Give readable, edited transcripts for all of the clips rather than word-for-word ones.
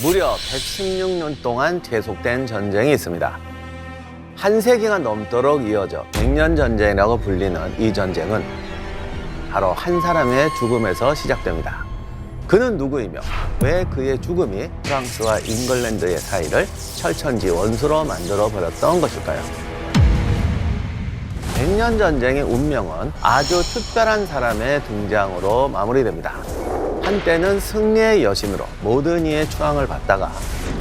무려 116년 동안 계속된 전쟁이 있습니다. 한 세기가 넘도록 이어져 백년전쟁이라고 불리는 이 전쟁은 바로 한 사람의 죽음에서 시작됩니다. 그는 누구이며 왜 그의 죽음이 프랑스와 잉글랜드의 사이를 철천지 원수로 만들어 버렸던 것일까요? 백년전쟁의 운명은 아주 특별한 사람의 등장으로 마무리됩니다. 한때는 승리의 여신으로 모든 이의 추앙을 받다가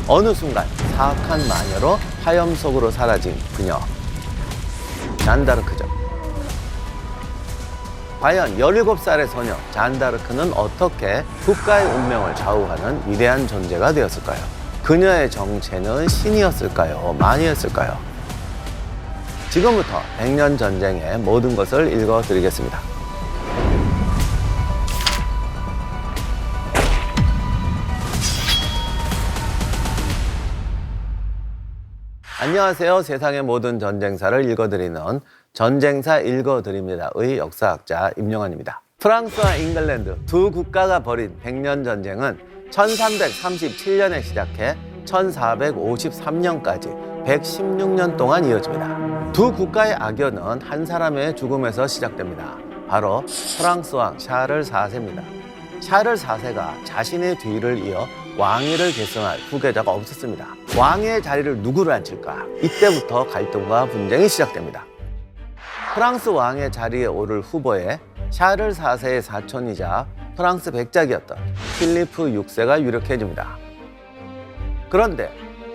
어느 순간 사악한 마녀로 화염 속으로 사라진 그녀, 잔다르크죠. 과연 17살의 소녀 잔다르크는 어떻게 국가의 운명을 좌우하는 위대한 존재가 되었을까요? 그녀의 정체는 신이었을까요? 마녀였을까요? 지금부터 백년전쟁의 모든 것을 읽어드리겠습니다. 안녕하세요. 세상의 모든 전쟁사를 읽어드리는 전쟁사 읽어드립니다의 역사학자 임용환입니다. 프랑스와 잉글랜드 두 국가가 벌인 백년전쟁은 1337년에 시작해 1453년까지 116년 동안 이어집니다. 두 국가의 악연은 한 사람의 죽음에서 시작됩니다. 바로 프랑스 왕 샤를 4세입니다. 샤를 4세가 자신의 뒤를 이어 왕위를 계승할 후계자가 없었습니다. 왕의 자리를 누구를 앉힐까? 이때부터 갈등과 분쟁이 시작됩니다. 프랑스 왕의 자리에 오를 후보에 샤를 4세의 사촌이자 프랑스 백작이었던 필리프 6세가 유력해집니다. 그런데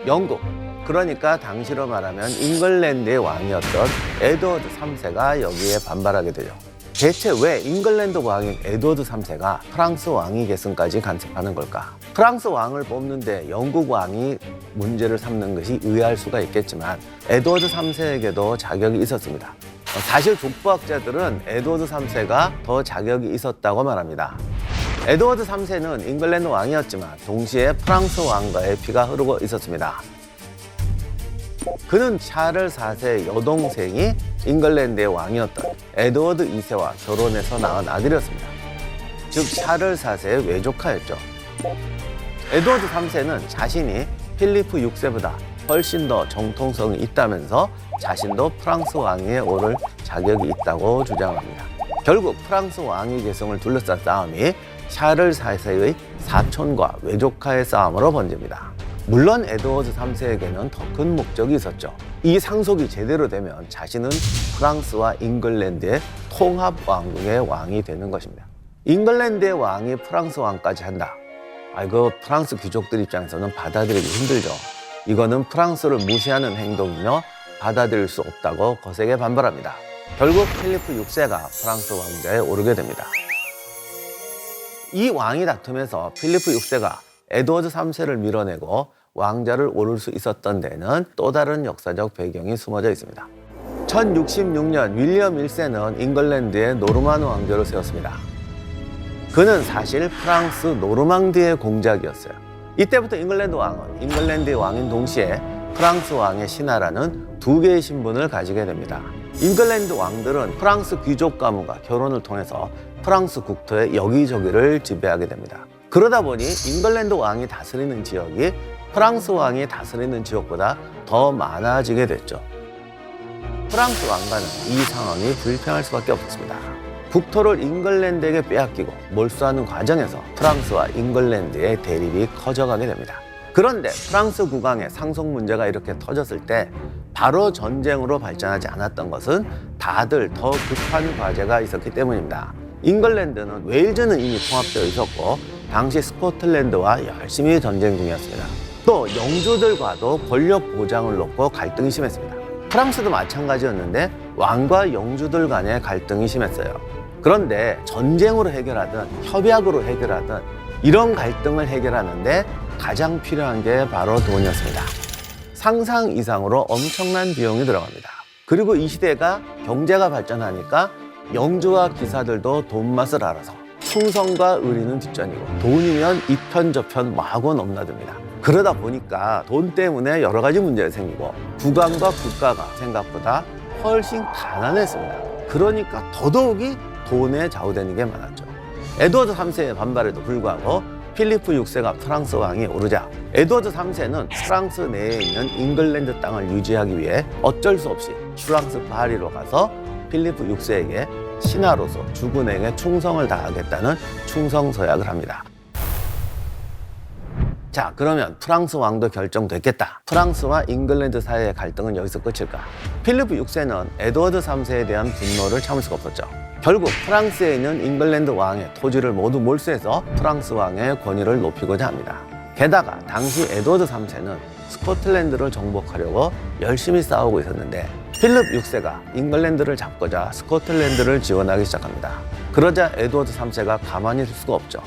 영국, 그러니까 당시로 말하면 잉글랜드의 왕이었던 에드워드 3세가 여기에 반발하게 되죠. 대체 왜 잉글랜드 왕인 에드워드 3세가 프랑스 왕위 계승까지 간섭하는 걸까? 프랑스 왕을 뽑는데 영국 왕이 문제를 삼는 것이 의아할 수가 있겠지만 에드워드 3세에게도 자격이 있었습니다. 사실 족보학자들은 에드워드 3세가 더 자격이 있었다고 말합니다. 에드워드 3세는 잉글랜드 왕이었지만 동시에 프랑스 왕가의 피가 흐르고 있었습니다. 그는 샤를 4세 여동생이 잉글랜드의 왕이었던 에드워드 2세와 결혼해서 낳은 아들이었습니다. 즉 샤를 4세의 외조카였죠. 에드워드 3세는 자신이 필리프 6세보다 훨씬 더 정통성이 있다면서 자신도 프랑스 왕위에 오를 자격이 있다고 주장합니다. 결국 프랑스 왕위 계승을 둘러싼 싸움이 샤를 4세의 사촌과 외조카의 싸움으로 번집니다. 물론 에드워드 3세에게는 더 큰 목적이 있었죠. 이 상속이 제대로 되면 자신은 프랑스와 잉글랜드의 통합 왕국의 왕이 되는 것입니다. 잉글랜드의 왕이 프랑스 왕까지 한다. 이거 프랑스 귀족들 입장에서는 받아들이기 힘들죠. 이거는 프랑스를 무시하는 행동이며 받아들일 수 없다고 거세게 반발합니다. 결국 필리프 6세가 프랑스 왕좌에 오르게 됩니다. 이 왕위 다툼에서 필리프 6세가 에드워드 3세를 밀어내고 왕좌를 오를 수 있었던 데는 또 다른 역사적 배경이 숨어져 있습니다. 1066년 윌리엄 1세는 잉글랜드의 노르만 왕조를 세웠습니다. 그는 사실 프랑스 노르망디의 공작이었어요. 이때부터 잉글랜드 왕은 잉글랜드의 왕인 동시에 프랑스 왕의 신하라는 두 개의 신분을 가지게 됩니다. 잉글랜드 왕들은 프랑스 귀족 가문과 결혼을 통해서 프랑스 국토의 여기저기를 지배하게 됩니다. 그러다 보니 잉글랜드 왕이 다스리는 지역이 프랑스 왕이 다스리는 지역보다 더 많아지게 됐죠. 프랑스 왕가는 이 상황이 불평할 수밖에 없었습니다. 국토를 잉글랜드에게 빼앗기고 몰수하는 과정에서 프랑스와 잉글랜드의 대립이 커져가게 됩니다. 그런데 프랑스 국왕의 상속 문제가 이렇게 터졌을 때 바로 전쟁으로 발전하지 않았던 것은 다들 더 급한 과제가 있었기 때문입니다. 잉글랜드는 웨일즈는 이미 통합되어 있었고 당시 스코틀랜드와 열심히 전쟁 중이었습니다. 또 영주들과도 권력 보장을 놓고 갈등이 심했습니다. 프랑스도 마찬가지였는데 왕과 영주들 간의 갈등이 심했어요. 그런데 전쟁으로 해결하든 협약으로 해결하든 이런 갈등을 해결하는데 가장 필요한 게 바로 돈이었습니다. 상상 이상으로 엄청난 비용이 들어갑니다. 그리고 이 시대가 경제가 발전하니까 영주와 기사들도 돈 맛을 알아서 충성과 의리는 뒷전이고 돈이면 이편저편 마구 넘나듭니다. 그러다 보니까 돈 때문에 여러 가지 문제가 생기고 국왕과 국가가 생각보다 훨씬 가난했습니다. 그러니까 더더욱이 돈에 좌우되는 게 많았죠. 에드워드 3세의 반발에도 불구하고 필리프 6세가 프랑스 왕이 오르자 에드워드 3세는 프랑스 내에 있는 잉글랜드 땅을 유지하기 위해 어쩔 수 없이 프랑스 파리로 가서 필리프 6세에게 신하로서 주군에게 충성을 다하겠다는 충성서약을 합니다. 자, 그러면 프랑스 왕도 결정됐겠다. 프랑스와 잉글랜드 사이의 갈등은 여기서 끝일까? 필리프 6세는 에드워드 3세에 대한 분노를 참을 수가 없었죠. 결국 프랑스에 있는 잉글랜드 왕의 토지를 모두 몰수해서 프랑스 왕의 권위를 높이고자 합니다. 게다가 당시 에드워드 3세는 스코틀랜드를 정복하려고 열심히 싸우고 있었는데 필립 6세가 잉글랜드를 잡고자 스코틀랜드를 지원하기 시작합니다. 그러자 에드워드 3세가 가만히 있을 수가 없죠.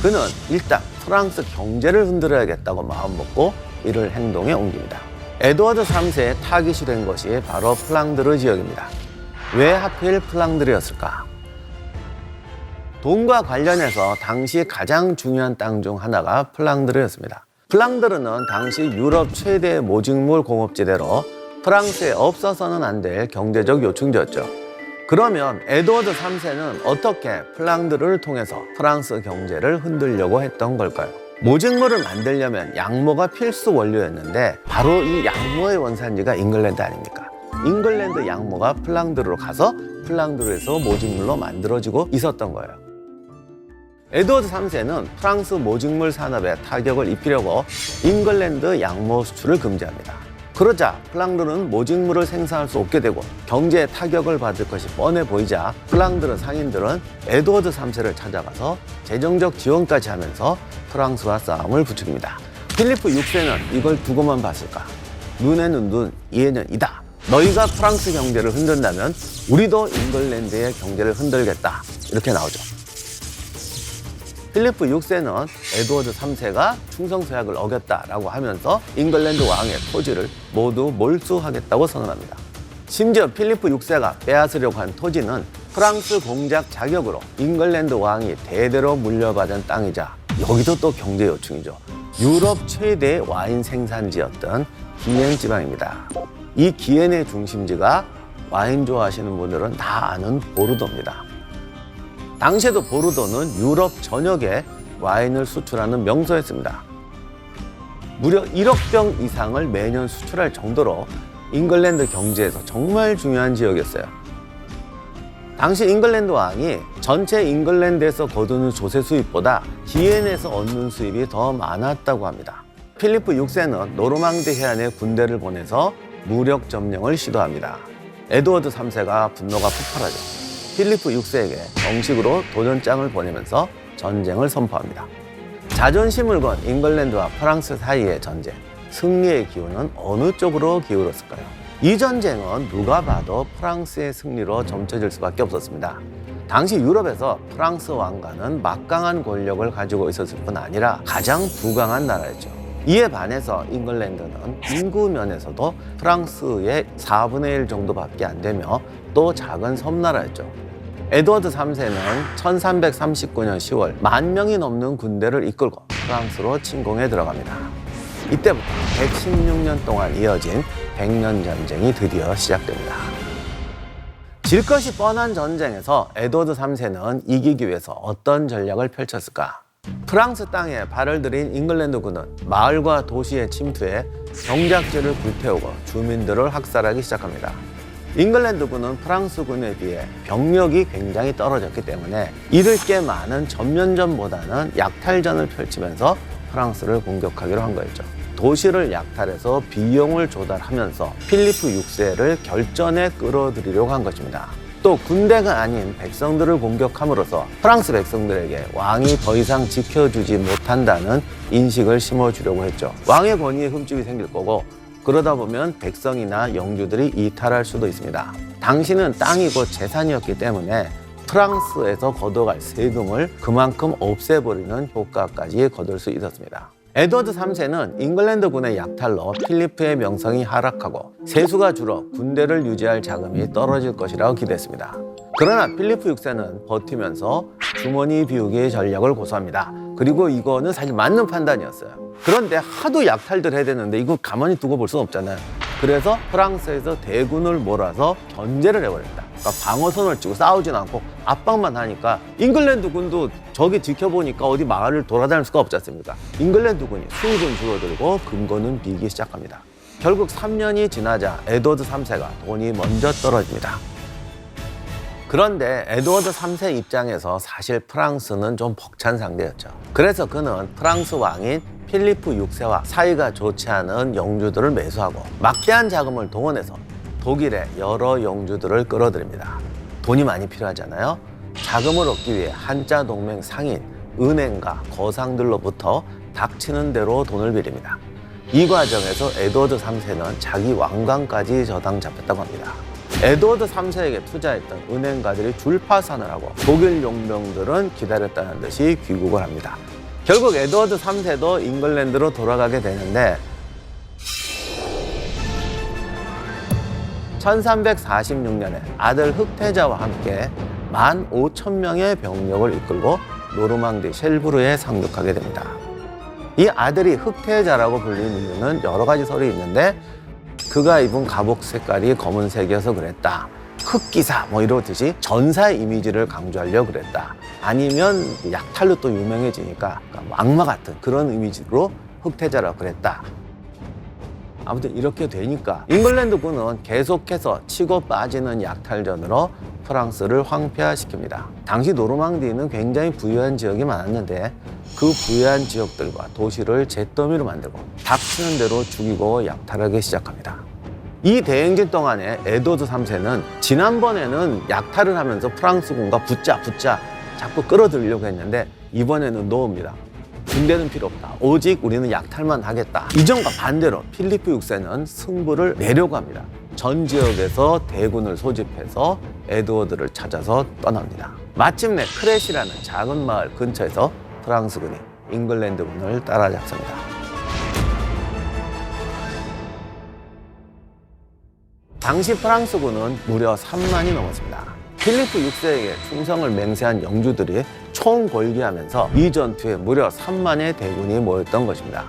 그는 일단 프랑스 경제를 흔들어야겠다고 마음먹고 이를 행동에 옮깁니다. 에드워드 3세의 타깃이 된 것이 바로 플랑드르 지역입니다. 왜 하필 플랑드르였을까? 돈과 관련해서 당시 가장 중요한 땅 중 하나가 플랑드르였습니다. 플랑드르는 당시 유럽 최대 모직물 공업지대로 프랑스에 없어서는 안 될 경제적 요충지였죠. 그러면 에드워드 3세는 어떻게 플랑드르를 통해서 프랑스 경제를 흔들려고 했던 걸까요? 모직물을 만들려면 양모가 필수 원료였는데 바로 이 양모의 원산지가 잉글랜드 아닙니까? 잉글랜드 양모가 플랑드르로 가서 플랑드르에서 모직물로 만들어지고 있었던 거예요. 에드워드 3세는 프랑스 모직물 산업에 타격을 입히려고 잉글랜드 양모 수출을 금지합니다. 그러자 플랑드르는 모직물을 생산할 수 없게 되고 경제에 타격을 받을 것이 뻔해 보이자 플랑드르 상인들은 에드워드 3세를 찾아가서 재정적 지원까지 하면서 프랑스와 싸움을 부추깁니다. 필리프 6세는 이걸 두고만 봤을까? 눈에는 눈, 이에는 이다. 너희가 프랑스 경제를 흔든다면 우리도 잉글랜드의 경제를 흔들겠다. 이렇게 나오죠. 필리프 6세는 에드워드 3세가 충성서약을 어겼다라고 하면서 잉글랜드 왕의 토지를 모두 몰수하겠다고 선언합니다. 심지어 필리프 6세가 빼앗으려고 한 토지는 프랑스 공작 자격으로 잉글랜드 왕이 대대로 물려받은 땅이자 여기서 또 경제 요충이죠. 유럽 최대 와인 생산지였던 기엔 지방입니다. 이 기엔의 중심지가 와인 좋아하시는 분들은 다 아는 보르도입니다. 당시에도 보르도는 유럽 전역에 와인을 수출하는 명소였습니다. 무려 1억 병 이상을 매년 수출할 정도로 잉글랜드 경제에서 정말 중요한 지역이었어요. 당시 잉글랜드 왕이 전체 잉글랜드에서 거두는 조세 수입보다 기엔에서 얻는 수입이 더 많았다고 합니다. 필리프 6세는 노르망디 해안에 군대를 보내서 무력 점령을 시도합니다. 에드워드 3세가 분노가 폭발하죠. 필리프 6세에게 정식으로 도전장을 보내면서 전쟁을 선포합니다. 자존심을 건 잉글랜드와 프랑스 사이의 전쟁, 승리의 기운은 어느 쪽으로 기울었을까요? 이 전쟁은 누가 봐도 프랑스의 승리로 점쳐질 수밖에 없었습니다. 당시 유럽에서 프랑스 왕가는 막강한 권력을 가지고 있었을 뿐 아니라 가장 부강한 나라였죠. 이에 반해서 잉글랜드는 인구 면에서도 프랑스의 4분의 1 정도밖에 안 되며 또 작은 섬나라였죠. 에드워드 3세는 1339년 10월 10,000명이 넘는 군대를 이끌고 프랑스로 침공에 들어갑니다. 이때부터 116년 동안 이어진 백년 전쟁이 드디어 시작됩니다. 질 것이 뻔한 전쟁에서 에드워드 3세는 이기기 위해서 어떤 전략을 펼쳤을까? 프랑스 땅에 발을 들인 잉글랜드군은 마을과 도시에 침투해 경작지를 불태우고 주민들을 학살하기 시작합니다. 잉글랜드군은 프랑스군에 비해 병력이 굉장히 떨어졌기 때문에 이를 꽤 많은 전면전보다는 약탈전을 펼치면서 프랑스를 공격하기로 한 거였죠. 도시를 약탈해서 비용을 조달하면서 필리프 6세를 결전에 끌어들이려고 한 것입니다. 또 군대가 아닌 백성들을 공격함으로써 프랑스 백성들에게 왕이 더 이상 지켜주지 못한다는 인식을 심어주려고 했죠. 왕의 권위에 흠집이 생길 거고 그러다 보면 백성이나 영주들이 이탈할 수도 있습니다. 당시는 땅이 곧 재산이었기 때문에 프랑스에서 걷어갈 세금을 그만큼 없애버리는 효과까지 거둘 수 있었습니다. 에드워드 3세는 잉글랜드군의 약탈로 필리프의 명성이 하락하고 세수가 줄어 군대를 유지할 자금이 떨어질 것이라고 기대했습니다. 그러나 필리프 6세는 버티면서 주머니 비우기의 전략을 고수합니다. 그리고 이거는 사실 맞는 판단이었어요. 그런데 하도 약탈들 해야 되는데 이거 가만히 두고 볼 수는 없잖아요. 그래서 프랑스에서 대군을 몰아서 견제를 해버립니다. 그러니까 방어선을 치고 싸우진 않고 압박만 하니까 잉글랜드 군도 저기 지켜보니까 어디 마을을 돌아다닐 수가 없지 않습니까? 잉글랜드 군이 수입은 줄어들고 금고는 비기 시작합니다. 결국 3년이 지나자 에드워드 3세가 돈이 먼저 떨어집니다. 그런데 에드워드 3세 입장에서 사실 프랑스는 좀 벅찬 상대였죠. 그래서 그는 프랑스 왕인 필리프 6세와 사이가 좋지 않은 영주들을 매수하고 막대한 자금을 동원해서 독일의 여러 영주들을 끌어들입니다. 돈이 많이 필요하잖아요. 자금을 얻기 위해 한자 동맹 상인, 은행가, 거상들로부터 닥치는 대로 돈을 빌립니다. 이 과정에서 에드워드 3세는 자기 왕관까지 저당 잡혔다고 합니다. 에드워드 3세에게 투자했던 은행가들이 줄파산을 하고 독일 용병들은 기다렸다는 듯이 귀국을 합니다. 결국 에드워드 3세도 잉글랜드로 돌아가게 되는데 1346년에 아들 흑태자와 함께 15,000명의 병력을 이끌고 노르망디 쉘브르에 상륙하게 됩니다. 이 아들이 흑태자라고 불리는 이유는 여러 가지 설이 있는데 그가 입은 갑옷 색깔이 검은색이어서 그랬다. 흑기사 뭐 이러듯이 전사의 이미지를 강조하려고 그랬다. 아니면 약탈로 또 유명해지니까 악마 같은 그런 이미지로 흑태자라고 그랬다. 아무튼 이렇게 되니까 잉글랜드군은 계속해서 치고 빠지는 약탈전으로 프랑스를 황폐화시킵니다. 당시 노르망디는 굉장히 부유한 지역이 많았는데 그 부유한 지역들과 도시를 잿더미로 만들고 닥치는 대로 죽이고 약탈하기 시작합니다. 이 대행진 동안에 에드워드 3세는 지난번에는 약탈을 하면서 프랑스군과 붙자 자꾸 끌어들이려고 했는데 이번에는 노입니다. 군대는 필요 없다. 오직 우리는 약탈만 하겠다. 이전과 반대로 필리프 6세는 승부를 내려고 합니다. 전 지역에서 대군을 소집해서 에드워드를 찾아서 떠납니다. 마침내 크렛이라는 작은 마을 근처에서 프랑스군이 잉글랜드군을 따라잡습니다. 당시 프랑스군은 무려 3만이 넘었습니다. 필리프 6세에게 충성을 맹세한 영주들이 총궐기하면서 이 전투에 무려 3만의 대군이 모였던 것입니다.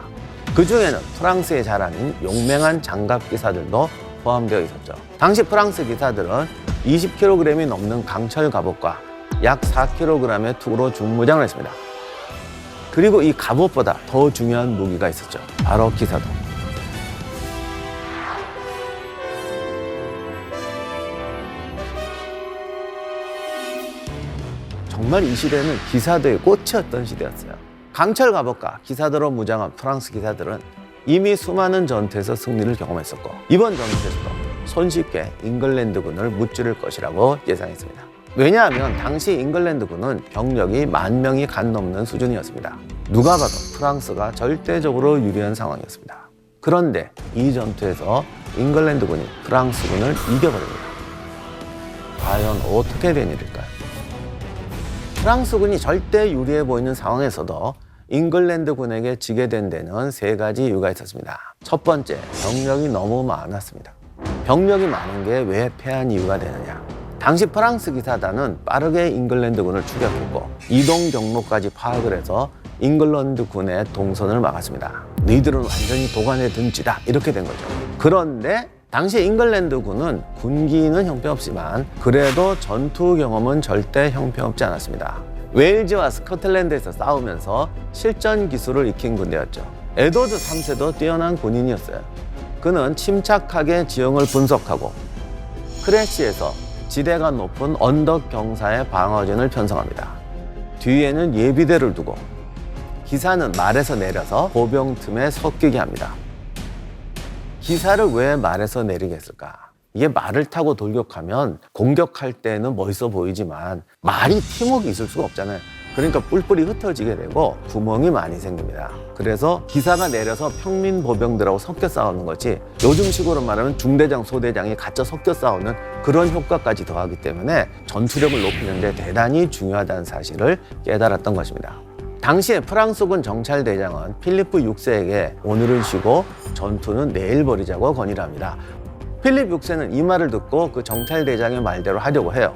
그 중에는 프랑스의 자랑인 용맹한 장갑 기사들도 포함되어 있었죠. 당시 프랑스 기사들은 20kg이 넘는 강철 갑옷과 약 4kg의 투구로 중무장을 했습니다. 그리고 이 갑옷보다 더 중요한 무기가 있었죠. 바로 기사도. 정말 이 시대는 기사들의 꽃이었던 시대였어요. 강철 갑옷과 기사들로 무장한 프랑스 기사들은 이미 수많은 전투에서 승리를 경험했었고 이번 전투에서도 손쉽게 잉글랜드군을 무찌를 것이라고 예상했습니다. 왜냐하면 당시 잉글랜드군은 병력이 10,000명이 간 넘는 수준이었습니다. 누가 봐도 프랑스가 절대적으로 유리한 상황이었습니다. 그런데 이 전투에서 잉글랜드군이 프랑스군을 이겨버립니다. 과연 어떻게 된 일일까요? 프랑스군이 절대 유리해 보이는 상황에서도 잉글랜드군에게 지게 된 데는 3가지 이유가 있었습니다. 첫 번째, 병력이 너무 많았습니다. 병력이 많은 게 왜 패한 이유가 되느냐? 당시 프랑스 기사단은 빠르게 잉글랜드군을 추격했고 이동 경로까지 파악을 해서 잉글랜드군의 동선을 막았습니다. 너희들은 완전히 도관에 든 쥐다 이렇게 된 거죠. 그런데 당시 잉글랜드군은 군기는 형편없지만 그래도 전투 경험은 절대 형편없지 않았습니다. 웨일즈와 스코틀랜드에서 싸우면서 실전 기술을 익힌 군대였죠. 에드워드 3세도 뛰어난 군인이었어요. 그는 침착하게 지형을 분석하고 크래시에서 지대가 높은 언덕 경사의 방어진을 편성합니다. 뒤에는 예비대를 두고 기사는 말에서 내려서 보병 틈에 섞이게 합니다. 기사를 왜 말에서 내리게 했을까? 이게 말을 타고 돌격하면 공격할 때는 멋있어 보이지만 말이 팀워크 있을 수가 없잖아요. 그러니까 뿔뿔이 흩어지게 되고 구멍이 많이 생깁니다. 그래서 기사가 내려서 평민 보병들하고 섞여 싸우는 거지 요즘식으로 말하면 중대장, 소대장이 갇혀 섞여 싸우는 그런 효과까지 더하기 때문에 전투력을 높이는 데 대단히 중요하다는 사실을 깨달았던 것입니다. 당시에 프랑스군 정찰대장은 필리프 6세에게 오늘은 쉬고 전투는 내일 벌이자고 건의를 합니다. 필립 6세는 이 말을 듣고 그 정찰대장의 말대로 하려고 해요.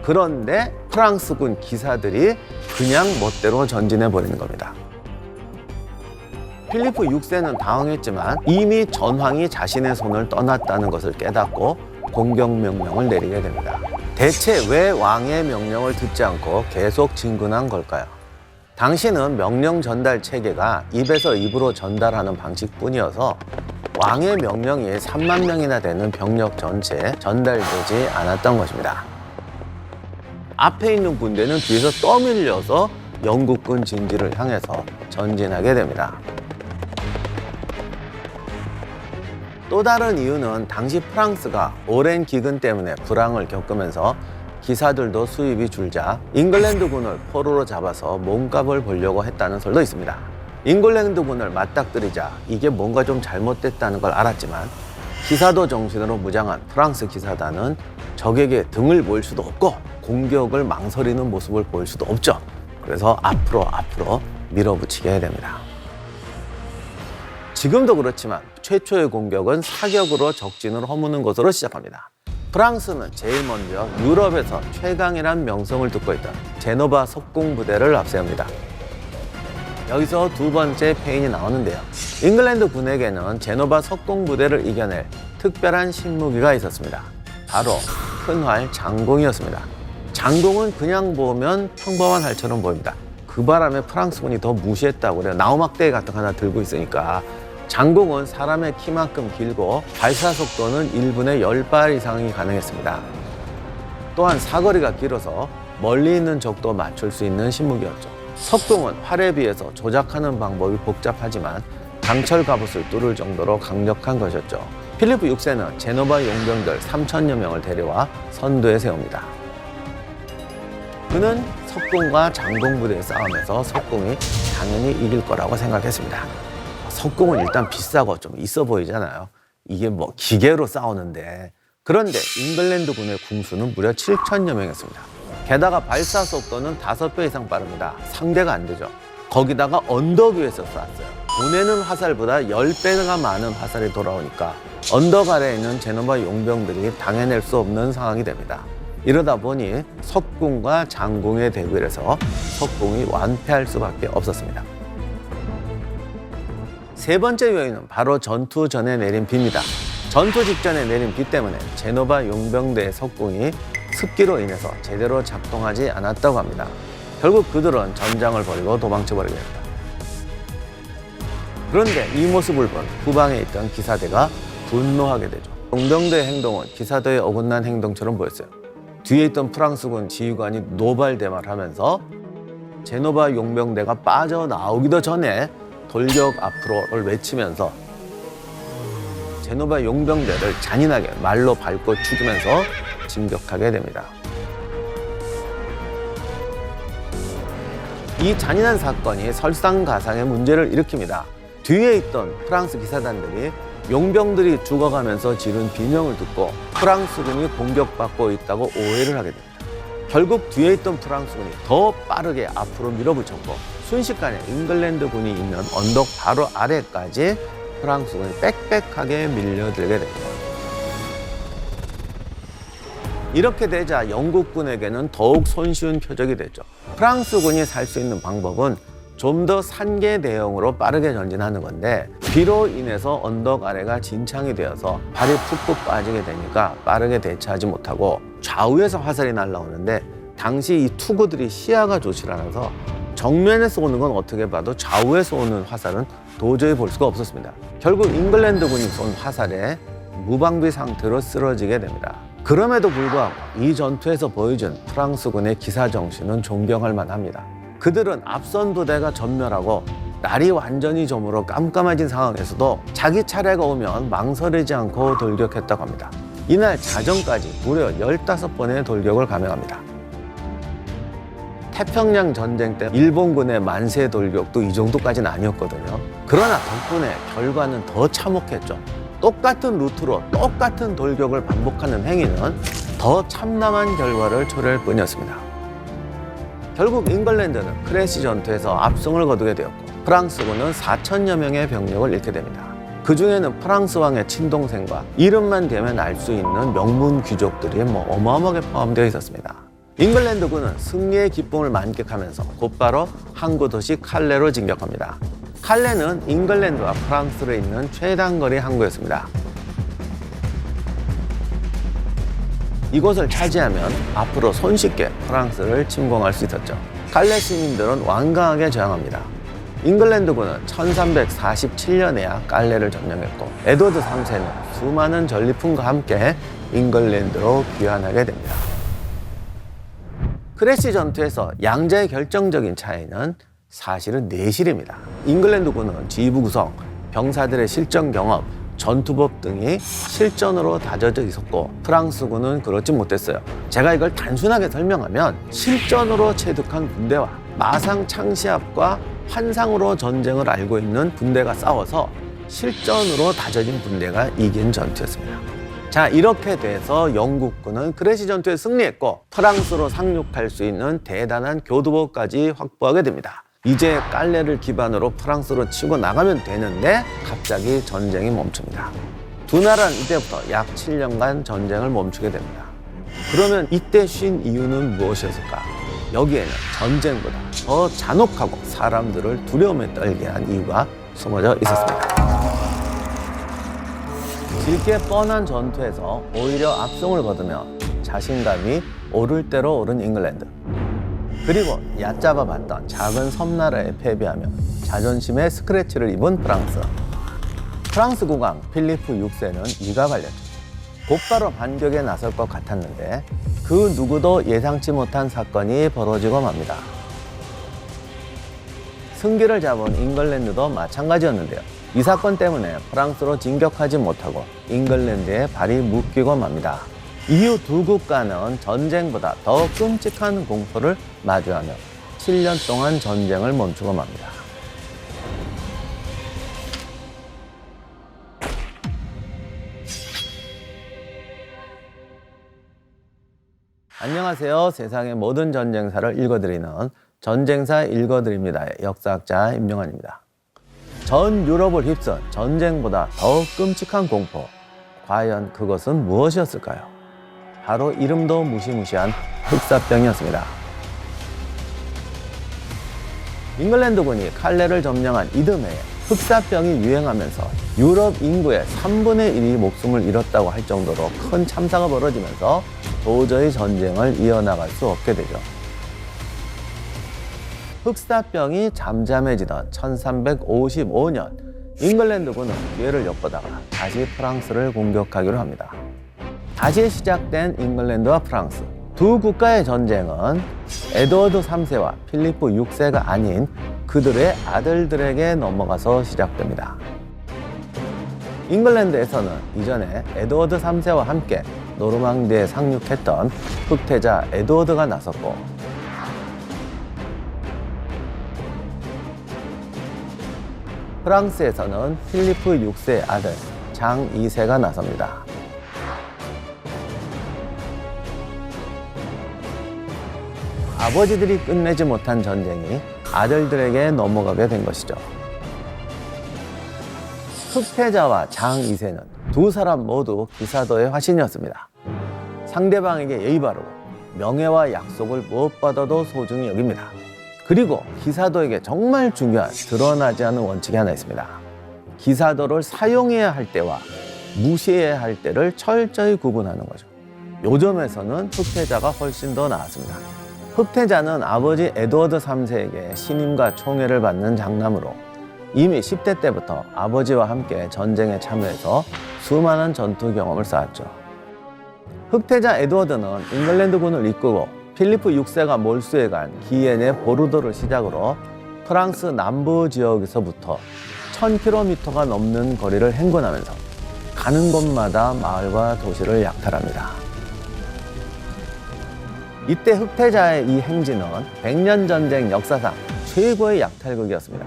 그런데 프랑스군 기사들이 그냥 멋대로 전진해 버리는 겁니다. 필리프 6세는 당황했지만 이미 전황이 자신의 손을 떠났다는 것을 깨닫고 공격 명령을 내리게 됩니다. 대체 왜 왕의 명령을 듣지 않고 계속 진군한 걸까요? 당시는 명령 전달 체계가 입에서 입으로 전달하는 방식뿐이어서 왕의 명령이 3만 명이나 되는 병력 전체에 전달되지 않았던 것입니다. 앞에 있는 군대는 뒤에서 떠밀려서 영국군 진지를 향해서 전진하게 됩니다. 또 다른 이유는 당시 프랑스가 오랜 기근 때문에 불황을 겪으면서 기사들도 수입이 줄자 잉글랜드군을 포로로 잡아서 몸값을 보려고 했다는 설도 있습니다. 잉글랜드군을 맞닥뜨리자 이게 뭔가 좀 잘못됐다는 걸 알았지만 기사도 정신으로 무장한 프랑스 기사단은 적에게 등을 보일 수도 없고 공격을 망설이는 모습을 보일 수도 없죠. 그래서 앞으로 밀어붙이게 됩니다. 지금도 그렇지만 최초의 공격은 사격으로 적진을 허무는 것으로 시작합니다. 프랑스는 제일 먼저 유럽에서 최강이란 명성을 듣고 있던 제노바 석궁부대를 앞세웁니다. 여기서 두 번째 페인이 나오는데요. 잉글랜드 군에게는 제노바 석궁부대를 이겨낼 특별한 신무기가 있었습니다. 바로 큰 활 장공이었습니다. 장공은 그냥 보면 평범한 활처럼 보입니다. 그 바람에 프랑스군이 더 무시했다고 그래요. 나우막대 같은 거 하나 들고 있으니까. 장공은 사람의 키만큼 길고 발사 속도는 1분에 10발 이상이 가능했습니다. 또한 사거리가 길어서 멀리 있는 적도 맞출 수 있는 신무기였죠. 석궁은 활에 비해서 조작하는 방법이 복잡하지만 강철 갑옷을 뚫을 정도로 강력한 것이었죠. 필리프 6세는 제노바 용병들 3,000여 명을 데려와 선두에 세웁니다. 그는 석궁과 장공 부대의 싸움에서 석궁이 당연히 이길 거라고 생각했습니다. 석궁은 일단 비싸고 좀 있어 보이잖아요. 이게 뭐 기계로 싸우는데. 그런데 잉글랜드 군의 궁수는 무려 7,000여 명이었습니다. 게다가 발사 속도는 5배 이상 빠릅니다. 상대가 안 되죠. 거기다가 언덕 위에서 쐈어요. 보내는 화살보다 10배가 많은 화살이 돌아오니까 언덕 아래에 있는 제노바 용병들이 당해낼 수 없는 상황이 됩니다. 이러다 보니 석궁과 장궁의 대결에서 석궁이 완패할 수밖에 없었습니다. 세 번째 요인은 바로 전투 전에 내린 비입니다. 전투 직전에 내린 비 때문에 제노바 용병대의 석궁이 습기로 인해서 제대로 작동하지 않았다고 합니다. 결국 그들은 전장을 버리고 도망쳐버리게 됩니다. 그런데 이 모습을 본 후방에 있던 기사대가 분노하게 되죠. 용병대의 행동은 기사대의 어긋난 행동처럼 보였어요. 뒤에 있던 프랑스군 지휘관이 노발대말을 하면서 제노바 용병대가 빠져나오기도 전에 돌격 앞으로를 외치면서 제노바 용병대를 잔인하게 말로 밟고 죽이면서 진격하게 됩니다. 이 잔인한 사건이 설상가상의 문제를 일으킵니다. 뒤에 있던 프랑스 기사단들이 용병들이 죽어가면서 지른 비명을 듣고 프랑스군이 공격받고 있다고 오해를 하게 됩니다. 결국 뒤에 있던 프랑스군이 더 빠르게 앞으로 밀어붙였고 순식간에 잉글랜드군이 있는 언덕 바로 아래까지 프랑스군이 빽빽하게 밀려들게 됩니다. 이렇게 되자 영국군에게는 더욱 손쉬운 표적이 됐죠. 프랑스군이 살 수 있는 방법은 좀 더 산계 대형으로 빠르게 전진하는 건데 비로 인해서 언덕 아래가 진창이 되어서 발이 푹푹 빠지게 되니까 빠르게 대처하지 못하고 좌우에서 화살이 날아오는데 당시 이 투구들이 시야가 좋지 않아서 정면에서 오는 건 어떻게 봐도 좌우에서 오는 화살은 도저히 볼 수가 없었습니다. 결국 잉글랜드군이 쏜 화살에 무방비 상태로 쓰러지게 됩니다. 그럼에도 불구하고 이 전투에서 보여준 프랑스군의 기사 정신은 존경할 만합니다. 그들은 앞선 부대가 전멸하고 날이 완전히 저물어 깜깜해진 상황에서도 자기 차례가 오면 망설이지 않고 돌격했다고 합니다. 이날 자정까지 무려 15번의 돌격을 감행합니다. 태평양 전쟁 때 일본군의 만세 돌격도 이 정도까지는 아니었거든요. 그러나 덕분에 결과는 더 참혹했죠. 똑같은 루트로 똑같은 돌격을 반복하는 행위는 더 참담한 결과를 초래할 뿐이었습니다. 결국 잉글랜드는 크레시 전투에서 압승을 거두게 되었고 프랑스군은 4,000여 명의 병력을 잃게 됩니다. 그 중에는 프랑스 왕의 친동생과 이름만 대면 알 수 있는 명문 귀족들이 어마어마하게 포함되어 있었습니다. 잉글랜드군은 승리의 기쁨을 만끽하면서 곧바로 항구 도시 칼레로 진격합니다. 칼레는 잉글랜드와 프랑스를 잇는 최단거리 항구였습니다. 이곳을 차지하면 앞으로 손쉽게 프랑스를 침공할 수 있었죠. 갈레 시민들은 완강하게 저항합니다. 잉글랜드군은 1347년에야 갈레를 점령했고 에드워드 3세는 수많은 전리품과 함께 잉글랜드로 귀환하게 됩니다. 크레시 전투에서 양자의 결정적인 차이는 사실은 내실입니다. 잉글랜드군은 지휘부 구성, 병사들의 실전 경험, 전투법 등이 실전으로 다져져 있었고 프랑스군은 그렇지 못했어요. 제가 이걸 단순하게 설명하면 실전으로 체득한 군대와 마상 창시합과 환상으로 전쟁을 알고 있는 군대가 싸워서 실전으로 다져진 군대가 이긴 전투였습니다. 자, 이렇게 돼서 영국군은 크레시 전투에 승리했고 프랑스로 상륙할 수 있는 대단한 교두보까지 확보하게 됩니다. 이제 깔레를 기반으로 프랑스로 치고 나가면 되는데 갑자기 전쟁이 멈춥니다. 두 나라는 이때부터 약 7년간 전쟁을 멈추게 됩니다. 그러면 이때 쉰 이유는 무엇이었을까? 여기에는 전쟁보다 더 잔혹하고 사람들을 두려움에 떨게 한 이유가 숨어져 있었습니다. 길게 뻔한 전투에서 오히려 압승을 거두며 자신감이 오를 대로 오른 잉글랜드. 그리고 얕잡아 봤던 작은 섬나라에 패배하며 자존심에 스크래치를 입은 프랑스. 프랑스 국왕 필리프 6세는 이가 갈렸죠. 곧바로 반격에 나설 것 같았는데 그 누구도 예상치 못한 사건이 벌어지고 맙니다. 승기를 잡은 잉글랜드도 마찬가지였는데요. 이 사건 때문에 프랑스로 진격하지 못하고 잉글랜드에 발이 묶이고 맙니다. 이후 두 국가는 전쟁보다 더 끔찍한 공포를 마주하며 7년 동안 전쟁을 멈추고 맙니다. 안녕하세요. 세상의 모든 전쟁사를 읽어드리는 전쟁사 읽어드립니다의 역사학자 임명환입니다. 전 유럽을 휩쓴 전쟁보다 더 끔찍한 공포. 과연 그것은 무엇이었을까요? 바로 이름도 무시무시한 흑사병이었습니다. 잉글랜드군이 칼레를 점령한 이듬해에 흑사병이 유행하면서 유럽 인구의 3분의 1이 목숨을 잃었다고 할 정도로 큰 참사가 벌어지면서 도저히 전쟁을 이어나갈 수 없게 되죠. 흑사병이 잠잠해지던 1355년 잉글랜드군은 기회를 엿보다가 다시 프랑스를 공격하기로 합니다. 다시 시작된 잉글랜드와 프랑스 두 국가의 전쟁은 에드워드 3세와 필리프 6세가 아닌 그들의 아들들에게 넘어가서 시작됩니다. 잉글랜드에서는 이전에 에드워드 3세와 함께 노르망디에 상륙했던 흑태자 에드워드가 나섰고 프랑스에서는 필리프 6세의 아들 장 2세가 나섭니다. 아버지들이 끝내지 못한 전쟁이 아들들에게 넘어가게 된 것이죠. 흑태자와 장 2세는 두 사람 모두 기사도의 화신이었습니다. 상대방에게 예의 바르고 명예와 약속을 무엇보다도 소중히 여깁니다. 그리고 기사도에게 정말 중요한 드러나지 않은 원칙이 하나 있습니다. 기사도를 사용해야 할 때와 무시해야 할 때를 철저히 구분하는 거죠. 요점에서는 흑태자가 훨씬 더 나았습니다. 흑태자는 아버지 에드워드 3세에게 신임과 총애를 받는 장남으로 이미 10대 때부터 아버지와 함께 전쟁에 참여해서 수많은 전투 경험을 쌓았죠. 흑태자 에드워드는 잉글랜드군을 이끄고 필리프 6세가 몰수해간 기엔의 보르도를 시작으로 프랑스 남부 지역에서부터 1000km가 넘는 거리를 행군하면서 가는 곳마다 마을과 도시를 약탈합니다. 이때 흑태자의 이 행진은 100년 전쟁 역사상 최고의 약탈극이었습니다.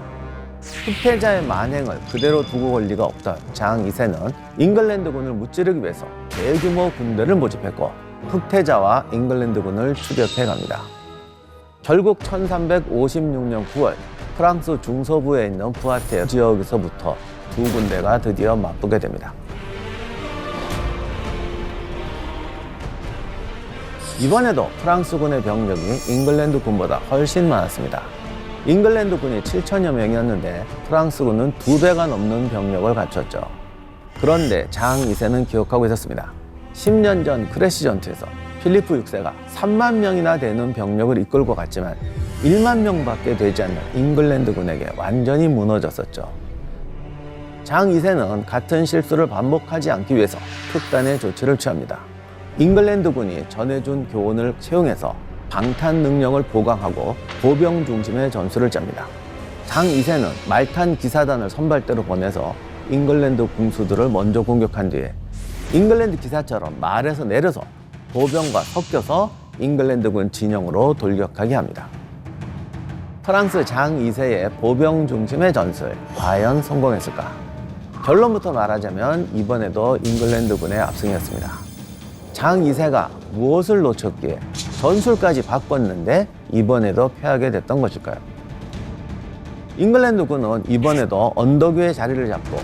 흑태자의 만행을 그대로 두고 올 리가 없던 장 2세는 잉글랜드군을 무찌르기 위해서 대규모 군대를 모집했고 흑태자와 잉글랜드군을 추격해 갑니다. 결국 1356년 9월 프랑스 중서부에 있는 부아테 지역에서부터 두 군대가 드디어 맞붙게 됩니다. 이번에도 프랑스군의 병력이 잉글랜드 군보다 훨씬 많았습니다. 잉글랜드 군이 7천여 명이었는데 프랑스군은 2배가 넘는 병력을 갖췄죠. 그런데 장 2세는 기억하고 있었습니다. 10년 전 크레시 전투에서 필리프 6세가 3만 명이나 되는 병력을 이끌고 갔지만 1만 명밖에 되지 않는 잉글랜드군에게 완전히 무너졌었죠. 장 2세는 같은 실수를 반복하지 않기 위해서 특단의 조치를 취합니다. 잉글랜드군이 전해준 교훈을 채용해서 방탄 능력을 보강하고 보병 중심의 전술을 짭니다. 장 2세는 말탄 기사단을 선발대로 보내서 잉글랜드 군수들을 먼저 공격한 뒤에 잉글랜드 기사처럼 말에서 내려서 보병과 섞여서 잉글랜드군 진영으로 돌격하게 합니다. 프랑스 장 2세의 보병 중심의 전술, 과연 성공했을까? 결론부터 말하자면 이번에도 잉글랜드군의 압승이었습니다. 장 2세가 무엇을 놓쳤기에 전술까지 바꿨는데 이번에도 패하게 됐던 것일까요? 잉글랜드군은 이번에도 언덕 위에 자리를 잡고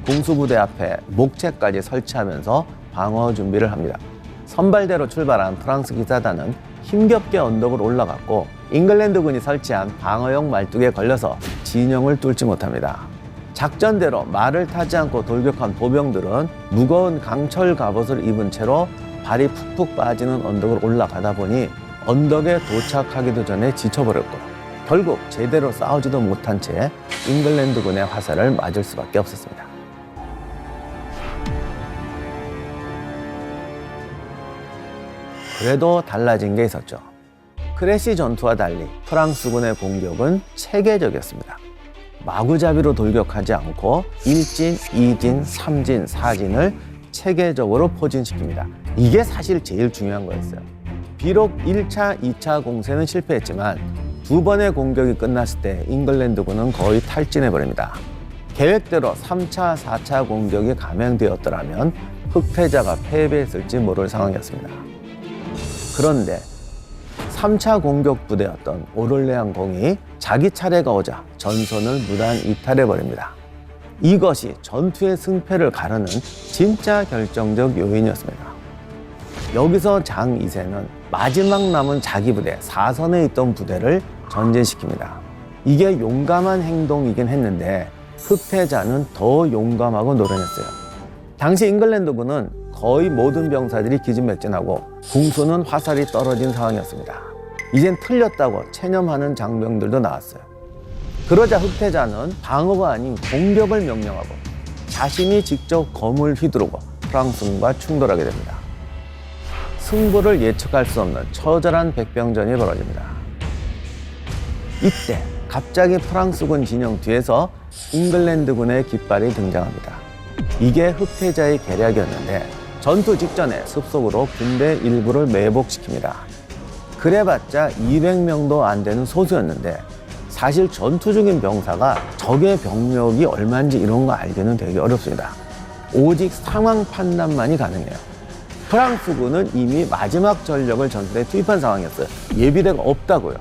공수부대 앞에 목책까지 설치하면서 방어 준비를 합니다. 선발대로 출발한 프랑스 기사단은 힘겹게 언덕을 올라갔고 잉글랜드군이 설치한 방어용 말뚝에 걸려서 진영을 뚫지 못합니다. 작전대로 말을 타지 않고 돌격한 보병들은 무거운 강철 갑옷을 입은 채로 발이 푹푹 빠지는 언덕을 올라가다 보니 언덕에 도착하기도 전에 지쳐버렸고 결국 제대로 싸우지도 못한 채 잉글랜드군의 화살을 맞을 수밖에 없었습니다. 그래도 달라진 게 있었죠. 크레시 전투와 달리 프랑스군의 공격은 체계적이었습니다. 마구잡이로 돌격하지 않고 1진, 2진, 3진, 4진을 체계적으로 포진시킵니다. 이게 사실 제일 중요한 거였어요. 비록 1차, 2차 공세는 실패했지만 두 번의 공격이 끝났을 때 잉글랜드군은 거의 탈진해버립니다. 계획대로 3차, 4차 공격이 감행되었더라면 흑태자가 패배했을지 모를 상황이었습니다. 그런데 3차 공격 부대였던 오를레앙 공이 자기 차례가 오자 전선을 무단 이탈해버립니다. 이것이 전투의 승패를 가르는 진짜 결정적 요인이었습니다. 여기서 장 2세는 마지막 남은 자기 부대 4선에 있던 부대를 전진시킵니다. 이게 용감한 행동이긴 했는데 흑태자는 더 용감하고 노련했어요. 당시 잉글랜드군은 거의 모든 병사들이 기진맥진하고 궁수는 화살이 떨어진 상황이었습니다. 이젠 틀렸다고 체념하는 장병들도 나왔어요. 그러자 흑태자는 방어가 아닌 공격을 명령하고 자신이 직접 검을 휘두르고 프랑스군과 충돌하게 됩니다. 승부를 예측할 수 없는 처절한 백병전이 벌어집니다. 이때 갑자기 프랑스군 진영 뒤에서 잉글랜드군의 깃발이 등장합니다. 이게 흑태자의 계략이었는데 전투 직전에 습속으로 군대 일부를 매복시킵니다. 그래봤자 200명도 안 되는 소수였는데 사실 전투 중인 병사가 적의 병력이 얼마인지 이런 거 알기는 되게 어렵습니다. 오직 상황 판단만이 가능해요. 프랑스군은 이미 마지막 전력을 전투에 투입한 상황이었어요. 예비대가 없다고요.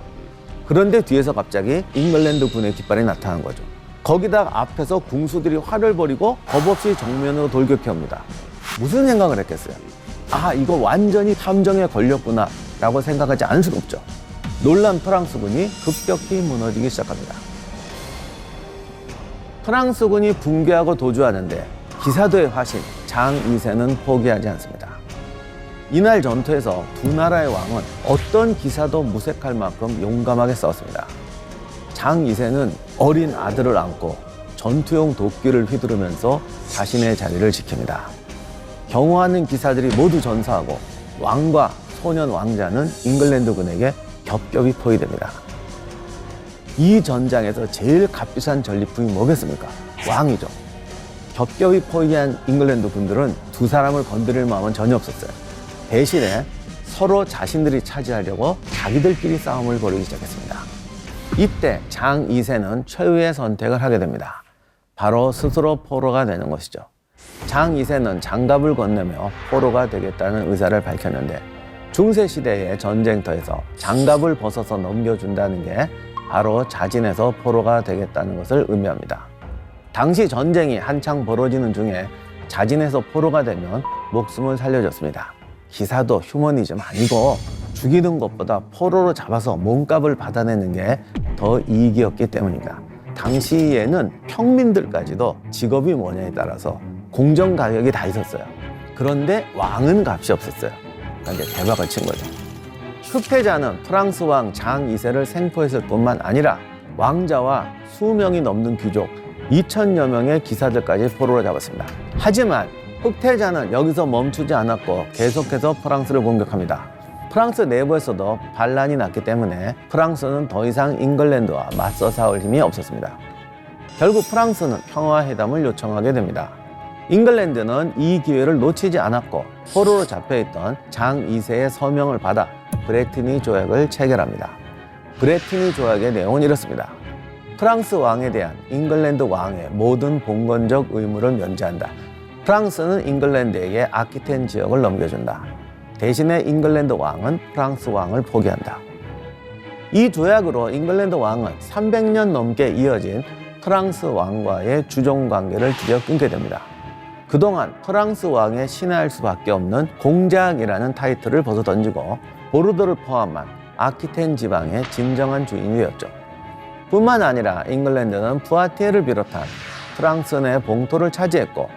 그런데 뒤에서 갑자기 잉글랜드 군의 깃발이 나타난 거죠. 거기다 앞에서 궁수들이 활을 벌이고 겁없이 정면으로 돌격해옵니다. 무슨 생각을 했겠어요? 아, 이거 완전히 탐정에 걸렸구나 라고 생각하지 않을 수가 없죠. 놀란 프랑스군이 급격히 무너지기 시작합니다. 프랑스군이 붕괴하고 도주하는데 기사도의 화신 장 2세는 포기하지 않습니다. 이날 전투에서 두 나라의 왕은 어떤 기사도 무색할 만큼 용감하게 싸웠습니다. 장 2세는 어린 아들을 안고 전투용 도끼를 휘두르면서 자신의 자리를 지킵니다. 경호하는 기사들이 모두 전사하고 왕과 소년 왕자는 잉글랜드군에게 겹겹이 포위됩니다. 이 전장에서 제일 값비싼 전리품이 뭐겠습니까? 왕이죠. 겹겹이 포위한 잉글랜드 군들은 두 사람을 건드릴 마음은 전혀 없었어요. 대신에 서로 자신들이 차지하려고 자기들끼리 싸움을 벌이기 시작했습니다. 이때 장 2세는 최후의 선택을 하게 됩니다. 바로 스스로 포로가 되는 것이죠. 장 2세는 장갑을 건네며 포로가 되겠다는 의사를 밝혔는데 중세시대의 전쟁터에서 장갑을 벗어서 넘겨준다는 게 바로 자진해서 포로가 되겠다는 것을 의미합니다. 당시 전쟁이 한창 벌어지는 중에 자진해서 포로가 되면 목숨을 살려줬습니다. 기사도 휴머니즘 아니고 죽이는 것보다 포로로 잡아서 몸값을 받아내는 게 더 이익이었기 때문입니다. 당시에는 평민들까지도 직업이 뭐냐에 따라서 공정 가격이 다 있었어요. 그런데 왕은 값이 없었어요. 그러니까 이제 대박을 친 거죠. 흑태자는 프랑스 왕 장 2세를 생포했을 뿐만 아니라 왕자와 수명이 넘는 귀족 2,000여 명의 기사들까지 포로로 잡았습니다. 하지만 흑태자는 여기서 멈추지 않았고 계속해서 프랑스를 공격합니다. 프랑스 내부에서도 반란이 났기 때문에 프랑스는 더 이상 잉글랜드와 맞서 싸울 힘이 없었습니다. 결국 프랑스는 평화회담을 요청하게 됩니다. 잉글랜드는 이 기회를 놓치지 않았고 포로로 잡혀있던 장 2세의 서명을 받아 브레티니 조약을 체결합니다. 브레티니 조약의 내용은 이렇습니다. 프랑스 왕에 대한 잉글랜드 왕의 모든 봉건적 의무를 면제한다. 프랑스는 잉글랜드에게 아키텐 지역을 넘겨준다. 대신에 잉글랜드 왕은 프랑스 왕을 포기한다. 이 조약으로 잉글랜드 왕은 300년 넘게 이어진 프랑스 왕과의 주종 관계를 드디어 끊게 됩니다. 그동안 프랑스 왕에 신뢰할 수밖에 없는 공작이라는 타이틀을 벗어던지고 보르도를 포함한 아키텐 지방의 진정한 주인이 되었죠. 뿐만 아니라 잉글랜드는 푸아티에를 비롯한 프랑스 내 봉토를 차지했고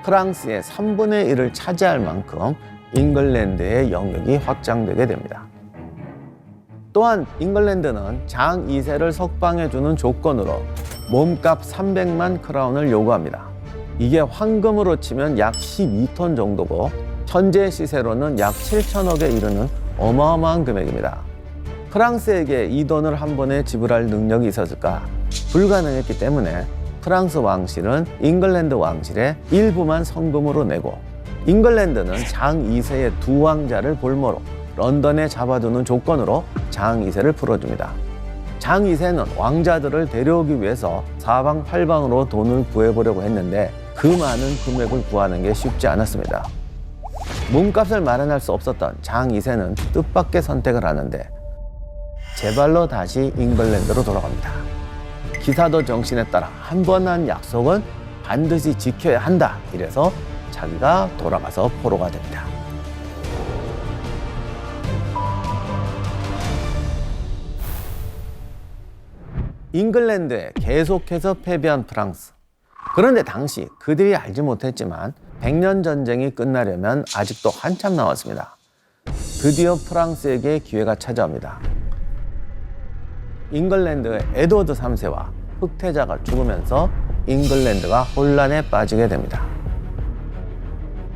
프랑스의 3분의 1을 차지할 만큼 잉글랜드의 영역이 확장되게 됩니다. 또한 잉글랜드는 장 2세를 석방해주는 조건으로 몸값 300만 크라운을 요구합니다. 이게 황금으로 치면 약 12톤 정도고 현재 시세로는 약 7천억에 이르는 어마어마한 금액입니다. 프랑스에게 이 돈을 한 번에 지불할 능력이 있었을까? 불가능했기 때문에 프랑스 왕실은 잉글랜드 왕실의 일부만 성금으로 내고 잉글랜드는 장 2세의 두 왕자를 볼모로 런던에 잡아두는 조건으로 장 2세를 풀어줍니다. 장 2세는 왕자들을 데려오기 위해서 사방팔방으로 돈을 구해보려고 했는데 그 많은 금액을 구하는 게 쉽지 않았습니다. 몸값을 마련할 수 없었던 장 2세는 뜻밖의 선택을 하는데 제 발로 다시 잉글랜드로 돌아갑니다. 기사도 정신에 따라 한 번 한 약속은 반드시 지켜야 한다. 이래서 자기가 돌아가서 포로가 됩니다. 잉글랜드에 계속해서 패배한 프랑스. 그런데 당시 그들이 알지 못했지만 100년 전쟁이 끝나려면 아직도 한참 남았습니다. 드디어 프랑스에게 기회가 찾아옵니다. 잉글랜드의 에드워드 3세와 흑태자가 죽으면서 잉글랜드가 혼란에 빠지게 됩니다.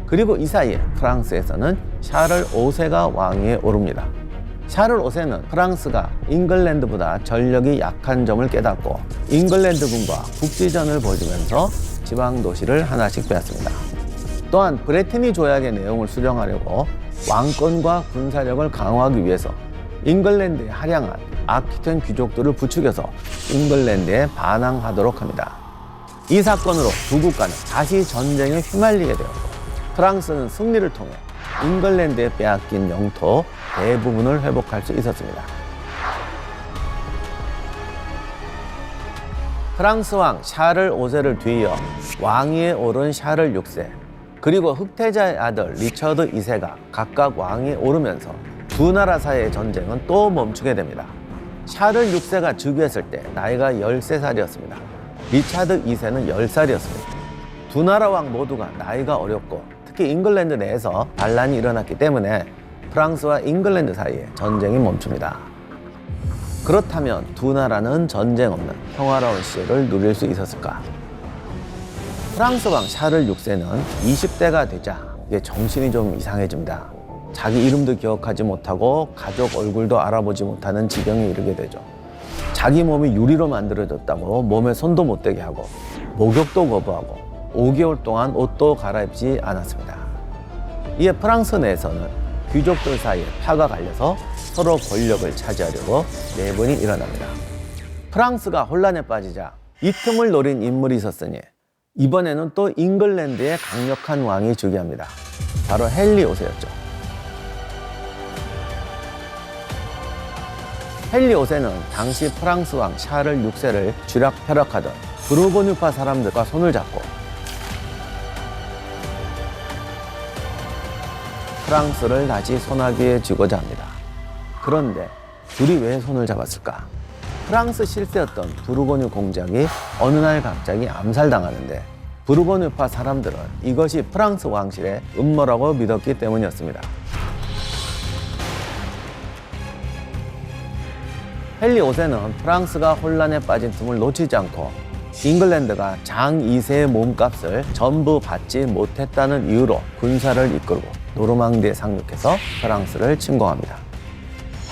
그리고 이 사이에 프랑스에서는 샤를 5세가 왕위에 오릅니다. 샤를 5세는 프랑스가 잉글랜드보다 전력이 약한 점을 깨닫고 잉글랜드군과 국지전을 벌이면서 지방 도시를 하나씩 빼앗습니다. 또한 브레티니 조약의 내용을 수령하려고 왕권과 군사력을 강화하기 위해서 잉글랜드에 할양한 아키텐 귀족들을 부추겨서 잉글랜드에 반항하도록 합니다. 이 사건으로 두 국가는 다시 전쟁에 휘말리게 되었고 프랑스는 승리를 통해 잉글랜드에 빼앗긴 영토 대부분을 회복할 수 있었습니다. 프랑스 왕 샤를 5세를 뒤이어 왕위에 오른 샤를 6세 그리고 흑태자의 아들 리처드 2세가 각각 왕위에 오르면서 두 나라 사이의 전쟁은 또 멈추게 됩니다. 샤를 6세가 즉위했을 때 나이가 13살이었습니다. 리차드 2세는 10살이었습니다. 두 나라 왕 모두가 나이가 어렸고 특히 잉글랜드 내에서 반란이 일어났기 때문에 프랑스와 잉글랜드 사이에 전쟁이 멈춥니다. 그렇다면 두 나라는 전쟁 없는 평화로운 시절을 누릴 수 있었을까? 프랑스 왕 샤를 6세는 20대가 되자 이게 정신이 좀 이상해집니다. 자기 이름도 기억하지 못하고 가족 얼굴도 알아보지 못하는 지경에 이르게 되죠. 자기 몸이 유리로 만들어졌다고 몸에 손도 못 대게 하고 목욕도 거부하고 5개월 동안 옷도 갈아입지 않았습니다. 이에 프랑스 내에서는 귀족들 사이에 파가 갈려서 서로 권력을 차지하려고 내분이 일어납니다. 프랑스가 혼란에 빠지자 이 틈을 노린 인물이 있었으니 이번에는 또 잉글랜드의 강력한 왕이 즉위합니다. 바로 헨리 5세였죠. 헨리 5세는 당시 프랑스 왕 샤를 6세를 쥐락펴락하던 부르고뉴파 사람들과 손을 잡고 프랑스를 다시 손아귀에 쥐고자 합니다. 그런데 둘이 왜 손을 잡았을까? 프랑스 실세였던 부르고뉴 공작이 어느 날 갑자기 암살당하는데 부르고뉴파 사람들은 이것이 프랑스 왕실의 음모라고 믿었기 때문이었습니다. 헨리 5세는 프랑스가 혼란에 빠진 틈을 놓치지 않고 잉글랜드가 장 2세의 몸값을 전부 받지 못했다는 이유로 군사를 이끌고 노르망디에 상륙해서 프랑스를 침공합니다.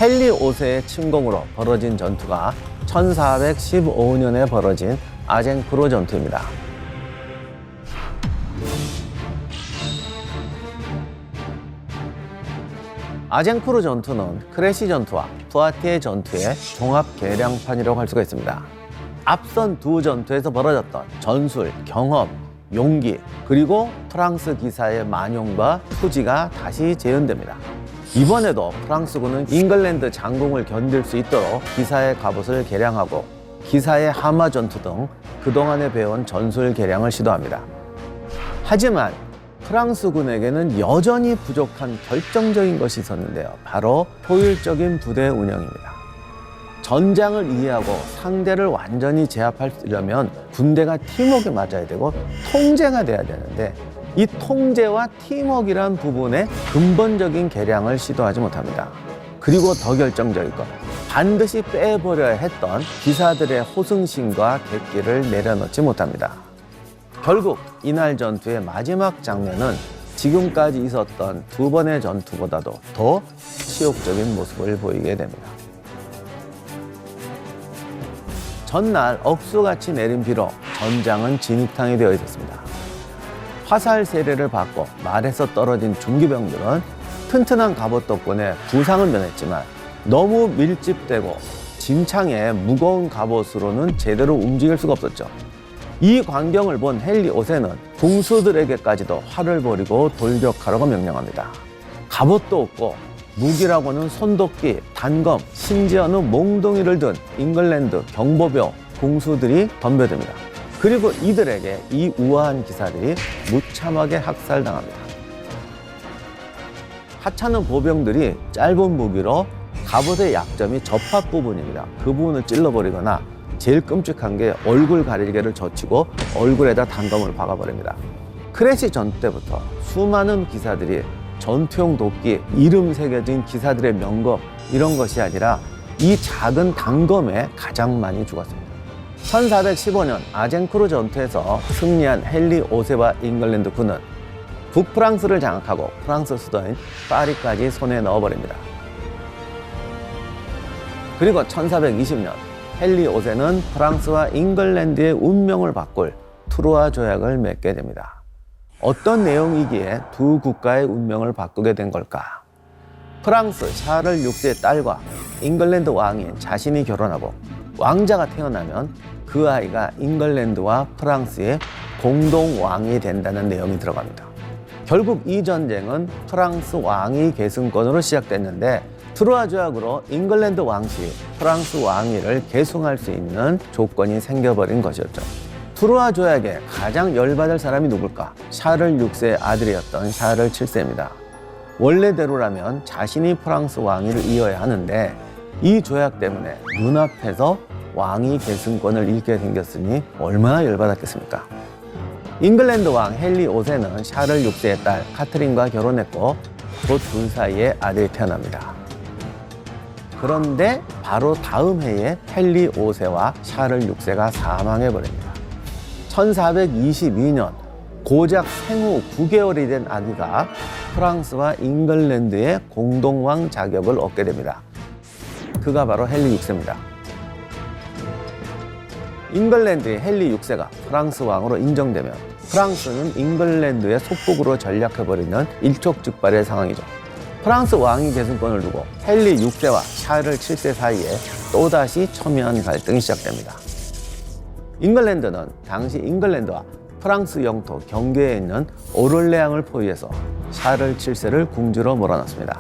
헨리 5세의 침공으로 벌어진 전투가 1415년에 벌어진 아젠크루 전투입니다. 아젠크루 전투는 크레시 전투와 푸아티에 전투의 종합 개량판이라고 할 수가 있습니다. 앞선 두 전투에서 벌어졌던 전술, 경험, 용기, 그리고 프랑스 기사의 만용과 투지가 다시 재현됩니다. 이번에도 프랑스군은 잉글랜드 장궁을 견딜 수 있도록 기사의 갑옷을 개량하고 기사의 하마 전투 등 그동안에 배운 전술 개량을 시도합니다. 하지만 프랑스군에게는 여전히 부족한 결정적인 것이 있었는데요. 바로 효율적인 부대 운영입니다. 전장을 이해하고 상대를 완전히 제압하려면 군대가 팀워크에 맞아야 되고 통제가 돼야 되는데 이 통제와 팀워크이란 부분에 근본적인 개량을 시도하지 못합니다. 그리고 더 결정적인 것, 반드시 빼버려야 했던 기사들의 호승심과 객기를 내려놓지 못합니다. 결국 이날 전투의 마지막 장면은 지금까지 있었던 두 번의 전투보다도 더 치욕적인 모습을 보이게 됩니다. 전날 억수같이 내린 비로 전장은 진흙탕이 되어 있었습니다. 화살 세례를 받고 말에서 떨어진 중기병들은 튼튼한 갑옷 덕분에 부상은 면했지만 너무 밀집되고 진창에 무거운 갑옷으로는 제대로 움직일 수가 없었죠. 이 광경을 본 헨리 5세는 궁수들에게까지도 활을 벌이고 돌격하라고 명령합니다. 갑옷도 없고 무기라고는 손도끼, 단검, 심지어는 몽둥이를 든 잉글랜드 경보병, 궁수들이 덤벼듭니다. 그리고 이들에게 이 우아한 기사들이 무참하게 학살당합니다. 하찮은 보병들이 짧은 무기로 갑옷의 약점이 접합 부분입니다. 그 부분을 찔러버리거나 제일 끔찍한 게 얼굴 가리개를 젖히고 얼굴에다 단검을 박아버립니다. 크레시 전투 때부터 수많은 기사들이 전투용 도끼, 이름 새겨진 기사들의 명검 이런 것이 아니라 이 작은 단검에 가장 많이 죽었습니다. 1415년 아젠크루 전투에서 승리한 헨리 5세와 잉글랜드 군은 북프랑스를 장악하고 프랑스 수도인 파리까지 손에 넣어버립니다. 그리고 1420년 헨리 5세는 프랑스와 잉글랜드의 운명을 바꿀 트루아 조약을 맺게 됩니다. 어떤 내용이기에 두 국가의 운명을 바꾸게 된 걸까? 프랑스 샤를 6세의 딸과 잉글랜드 왕인 자신이 결혼하고 왕자가 태어나면 그 아이가 잉글랜드와 프랑스의 공동 왕이 된다는 내용이 들어갑니다. 결국 이 전쟁은 프랑스 왕위 계승권으로 시작됐는데 트루아 조약으로 잉글랜드 왕실이 프랑스 왕위를 계승할 수 있는 조건이 생겨버린 것이었죠. 트루아 조약에 가장 열받을 사람이 누굴까? 샤를 6세의 아들이었던 샤를 7세입니다. 원래대로라면 자신이 프랑스 왕위를 이어야 하는데 이 조약 때문에 눈앞에서 왕위 계승권을 잃게 생겼으니 얼마나 열받았겠습니까? 잉글랜드 왕 헨리 5세는 샤를 6세의 딸 카트린과 결혼했고 곧 둘 사이에 아들이 태어납니다. 그런데 바로 다음 해에 헨리 5세와 샤를 6세가 사망해버립니다. 1422년 고작 생후 9개월이 된 아기가 프랑스와 잉글랜드의 공동왕 자격을 얻게 됩니다. 그가 바로 헨리 6세입니다. 잉글랜드의 헨리 6세가 프랑스 왕으로 인정되면 프랑스는 잉글랜드의 속국으로 전락해버리는 일촉즉발의 상황이죠. 프랑스 왕위 계승권을 두고 헨리 6세와 샤를 7세 사이에 또다시 첨예한 갈등이 시작됩니다. 잉글랜드는 당시 잉글랜드와 프랑스 영토 경계에 있는 오를레앙을 포위해서 샤를 7세를 궁지로 몰아넣습니다.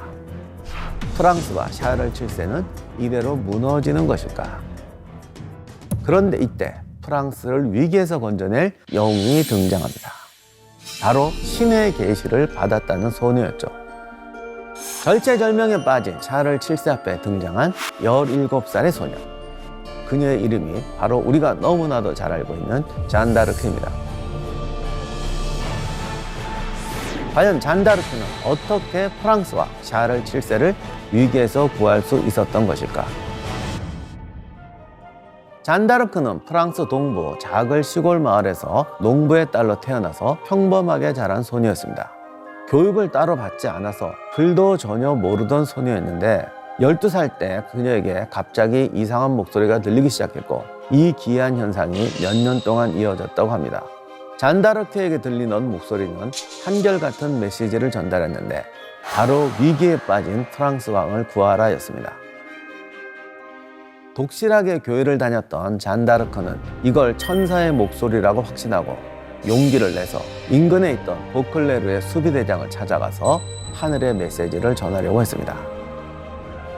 프랑스와 샤를 7세는 이대로 무너지는 것일까? 그런데 이때 프랑스를 위기에서 건져낼 영웅이 등장합니다. 바로 신의 계시를 받았다는 소녀였죠. 절체절명에 빠진 샤를 7세 앞에 등장한 17살의 소녀. 그녀의 이름이 바로 우리가 너무나도 잘 알고 있는 잔다르크입니다. 과연 잔다르크는 어떻게 프랑스와 샤를 7세를 위기에서 구할 수 있었던 것일까? 잔다르크는 프랑스 동부 작은 시골 마을에서 농부의 딸로 태어나서 평범하게 자란 소녀였습니다. 교육을 따로 받지 않아서 글도 전혀 모르던 소녀였는데 12살 때 그녀에게 갑자기 이상한 목소리가 들리기 시작했고 이 기이한 현상이 몇 년 동안 이어졌다고 합니다. 잔다르크에게 들리는 목소리는 한결같은 메시지를 전달했는데 바로 위기에 빠진 프랑스 왕을 구하라였습니다. 독실하게 교회를 다녔던 잔다르크는 이걸 천사의 목소리라고 확신하고 용기를 내서 인근에 있던 보클레르의 수비대장을 찾아가서 하늘의 메시지를 전하려고 했습니다.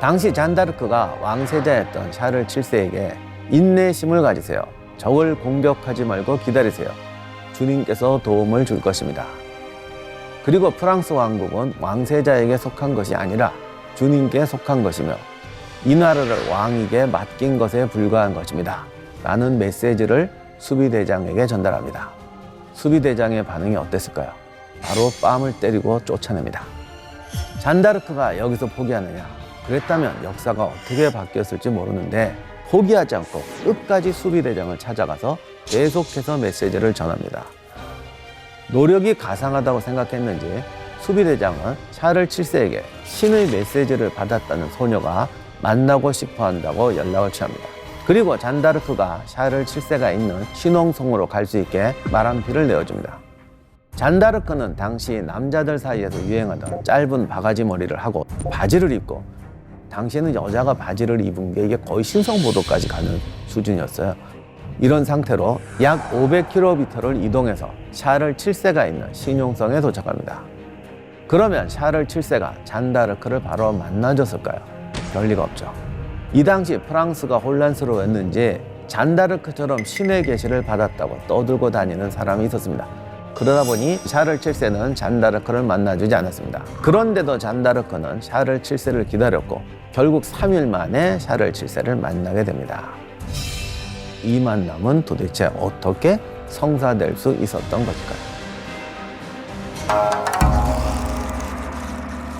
당시 잔다르크가 왕세자였던 샤를 7세에게 인내심을 가지세요. 적을 공격하지 말고 기다리세요. 주님께서 도움을 줄 것입니다. 그리고 프랑스 왕국은 왕세자에게 속한 것이 아니라 주님께 속한 것이며 이 나라를 왕에게 맡긴 것에 불과한 것입니다. 라는 메시지를 수비대장에게 전달합니다. 수비대장의 반응이 어땠을까요? 바로 뺨을 때리고 쫓아냅니다. 잔다르크가 여기서 포기하느냐? 그랬다면 역사가 어떻게 바뀌었을지 모르는데 포기하지 않고 끝까지 수비대장을 찾아가서 계속해서 메시지를 전합니다. 노력이 가상하다고 생각했는지 수비대장은 샤를 7세에게 신의 메시지를 받았다는 소녀가 만나고 싶어 한다고 연락을 취합니다. 그리고 잔다르크가 샤를 7세가 있는 신홍성으로 갈 수 있게 말한피를 내어줍니다. 잔다르크는 당시 남자들 사이에서 유행하던 짧은 바가지 머리를 하고 바지를 입고, 당시에는 여자가 바지를 입은 게 이게 거의 신성보도까지 가는 수준이었어요. 이런 상태로 약 500km를 이동해서 샤를 7세가 있는 신용성에 도착합니다. 그러면 샤를 7세가 잔다르크를 바로 만나줬을까요? 별리가 없죠. 이 당시 프랑스가 혼란스러웠는지 잔다르크처럼 신의 계시를 받았다고 떠들고 다니는 사람이 있었습니다. 그러다 보니 샤를 7세는 잔다르크를 만나주지 않았습니다. 그런데도 잔다르크는 샤를 7세를 기다렸고 결국 3일 만에 샤를 7세를 만나게 됩니다. 이 만남은 도대체 어떻게 성사될 수 있었던 것일까요?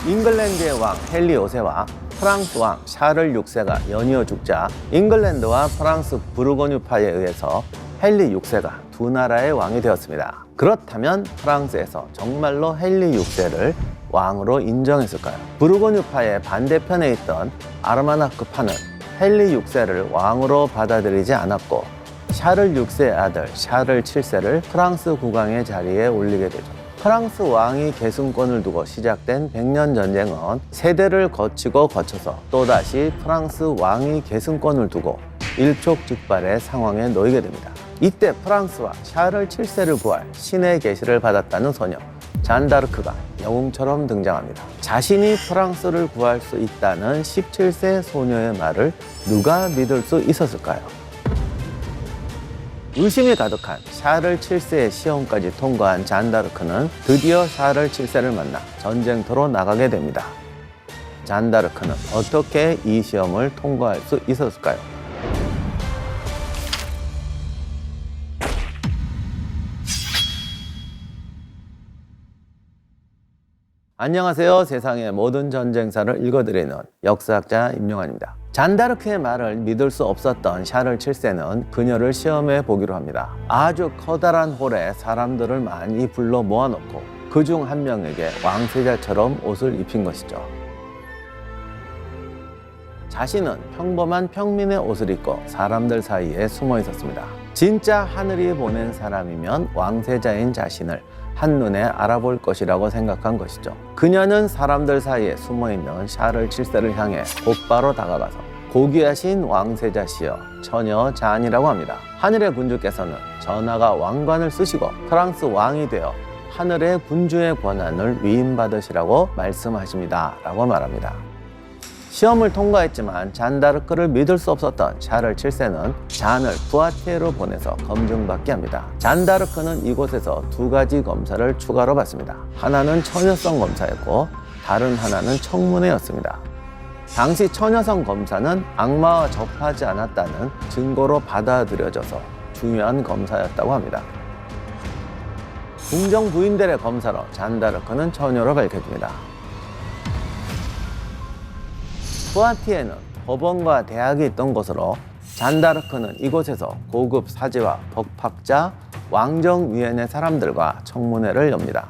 잉글랜드의 왕 헨리 5세와 프랑스 왕 샤를 6세가 연이어 죽자 잉글랜드와 프랑스 부르고뉴파에 의해서 헨리 6세가 두 나라의 왕이 되었습니다. 그렇다면 프랑스에서 정말로 헨리 6세를 왕으로 인정했을까요? 부르고뉴파의 반대편에 있던 아르마나크파는 헨리 6세를 왕으로 받아들이지 않았고 샤를 6세의 아들 샤를 7세를 프랑스 국왕의 자리에 올리게 되죠. 프랑스 왕이 계승권을 두고 시작된 100년 전쟁은 세대를 거쳐서 또다시 프랑스 왕이 계승권을 두고 일촉즉발의 상황에 놓이게 됩니다. 이때 프랑스와 샤를 7세를 구할 신의 계시를 받았다는 소녀 잔다르크가 영웅처럼 등장합니다. 자신이 프랑스를 구할 수 있다는 17세 소녀의 말을 누가 믿을 수 있었을까요? 의심이 가득한 샤를 7세의 시험까지 통과한 잔다르크는 드디어 샤를 7세를 만나 전쟁터로 나가게 됩니다. 잔다르크는 어떻게 이 시험을 통과할 수 있었을까요? 안녕하세요. 세상의 모든 전쟁사를 읽어드리는 역사학자 임용환입니다. 잔다르크의 말을 믿을 수 없었던 샤를 7세는 그녀를 시험해 보기로 합니다. 아주 커다란 홀에 사람들을 많이 불러 모아놓고 그중 한 명에게 왕세자처럼 옷을 입힌 것이죠. 자신은 평범한 평민의 옷을 입고 사람들 사이에 숨어 있었습니다. 진짜 하늘이 보낸 사람이면 왕세자인 자신을 한눈에 알아볼 것이라고 생각한 것이죠. 그녀는 사람들 사이에 숨어있는 샤를 7세를 향해 곧바로 다가가서 고귀하신 왕세자시여 처녀 잔이라고 합니다. 하늘의 군주께서는 전하가 왕관을 쓰시고 프랑스 왕이 되어 하늘의 군주의 권한을 위임받으시라고 말씀하십니다 라고 말합니다. 시험을 통과했지만 잔다르크를 믿을 수 없었던 샤를 7세는 잔을 부아티에로 보내서 검증받게 합니다. 잔다르크는 이곳에서 두 가지 검사를 추가로 받습니다. 하나는 처녀성 검사였고 다른 하나는 청문회였습니다. 당시 처녀성 검사는 악마와 접하지 않았다는 증거로 받아들여져서 중요한 검사였다고 합니다. 궁정 부인들의 검사로 잔다르크는 처녀로 밝혀집니다. 푸아티에는 법원과 대학이 있던 곳으로 잔다르크는 이곳에서 고급 사제와 법학자, 왕정위원회 사람들과 청문회를 엽니다.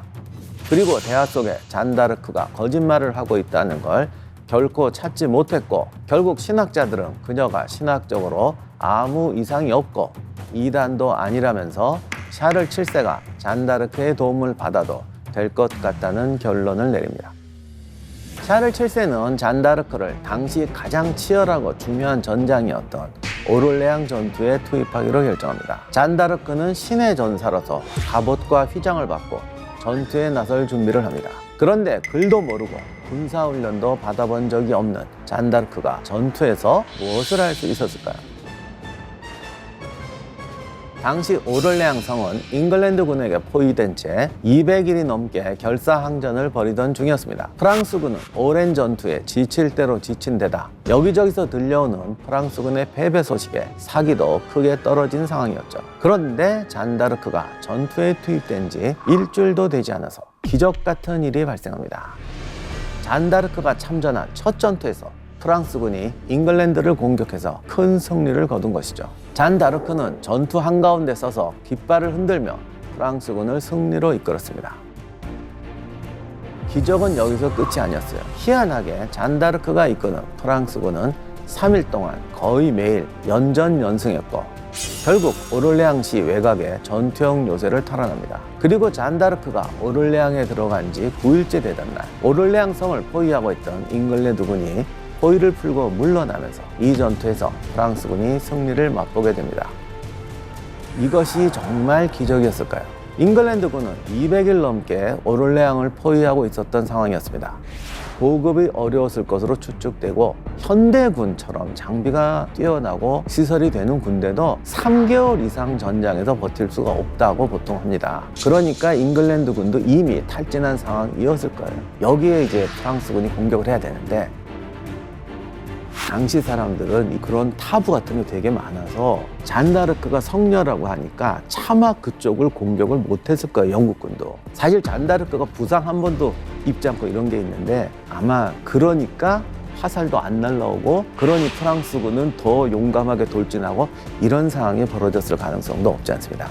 그리고 대화 속에 잔다르크가 거짓말을 하고 있다는 걸 결코 찾지 못했고, 결국 신학자들은 그녀가 신학적으로 아무 이상이 없고 이단도 아니라면서 샤를 7세가 잔다르크의 도움을 받아도 될 것 같다는 결론을 내립니다. 샤를 7세는 잔다르크를 당시 가장 치열하고 중요한 전장이었던 오를레앙 전투에 투입하기로 결정합니다. 잔다르크는 신의 전사로서 갑옷과 휘장을 받고 전투에 나설 준비를 합니다. 그런데 글도 모르고 군사훈련도 받아본 적이 없는 잔다르크가 전투에서 무엇을 할 수 있었을까요? 당시 오를레앙 성은 잉글랜드군에게 포위된 채 200일이 넘게 결사항전을 벌이던 중이었습니다. 프랑스군은 오랜 전투에 지칠 대로 지친 데다 여기저기서 들려오는 프랑스군의 패배 소식에 사기도 크게 떨어진 상황이었죠. 그런데 잔다르크가 전투에 투입된 지 일주일도 되지 않아서 기적 같은 일이 발생합니다. 잔다르크가 참전한 첫 전투에서 프랑스군이 잉글랜드를 공격해서 큰 승리를 거둔 것이죠. 잔다르크는 전투 한가운데 서서 깃발을 흔들며 프랑스군을 승리로 이끌었습니다. 기적은 여기서 끝이 아니었어요. 희한하게 잔다르크가 이끄는 프랑스군은 3일 동안 거의 매일 연전연승했고 결국 오를레앙시 외곽에 전투형 요새를 탈환합니다. 그리고 잔다르크가 오를레앙에 들어간 지 9일째 되던 날, 오를레앙 성을 포위하고 있던 잉글랜드군이 포위를 풀고 물러나면서 이 전투에서 프랑스군이 승리를 맛보게 됩니다. 이것이 정말 기적이었을까요? 잉글랜드군은 200일 넘게 오를레앙을 포위하고 있었던 상황이었습니다. 보급이 어려웠을 것으로 추측되고 현대군처럼 장비가 뛰어나고 시설이 되는 군대도 3개월 이상 전장에서 버틸 수가 없다고 보통 합니다. 그러니까 잉글랜드군도 이미 탈진한 상황이었을 거예요. 여기에 이제 프랑스군이 공격을 해야 되는데 당시 사람들은 그런 타부 같은 게 되게 많아서 잔다르크가 성녀라고 하니까 차마 그쪽을 공격을 못했을 거예요. 영국군도. 사실 잔다르크가 부상 한 번도 입지 않고 이런 게 있는데 아마 그러니까 화살도 안 날라오고 그러니 프랑스군은 더 용감하게 돌진하고 이런 상황이 벌어졌을 가능성도 없지 않습니다.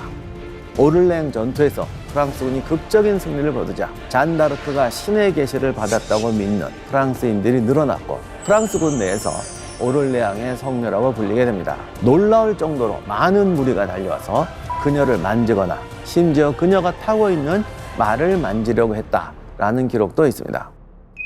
오를레앙 전투에서 프랑스군이 극적인 승리를 거두자 잔다르크가 신의 계시를 받았다고 믿는 프랑스인들이 늘어났고 프랑스군 내에서 오를레앙의 성녀라고 불리게 됩니다. 놀라울 정도로 많은 무리가 달려와서 그녀를 만지거나 심지어 그녀가 타고 있는 말을 만지려고 했다라는 기록도 있습니다.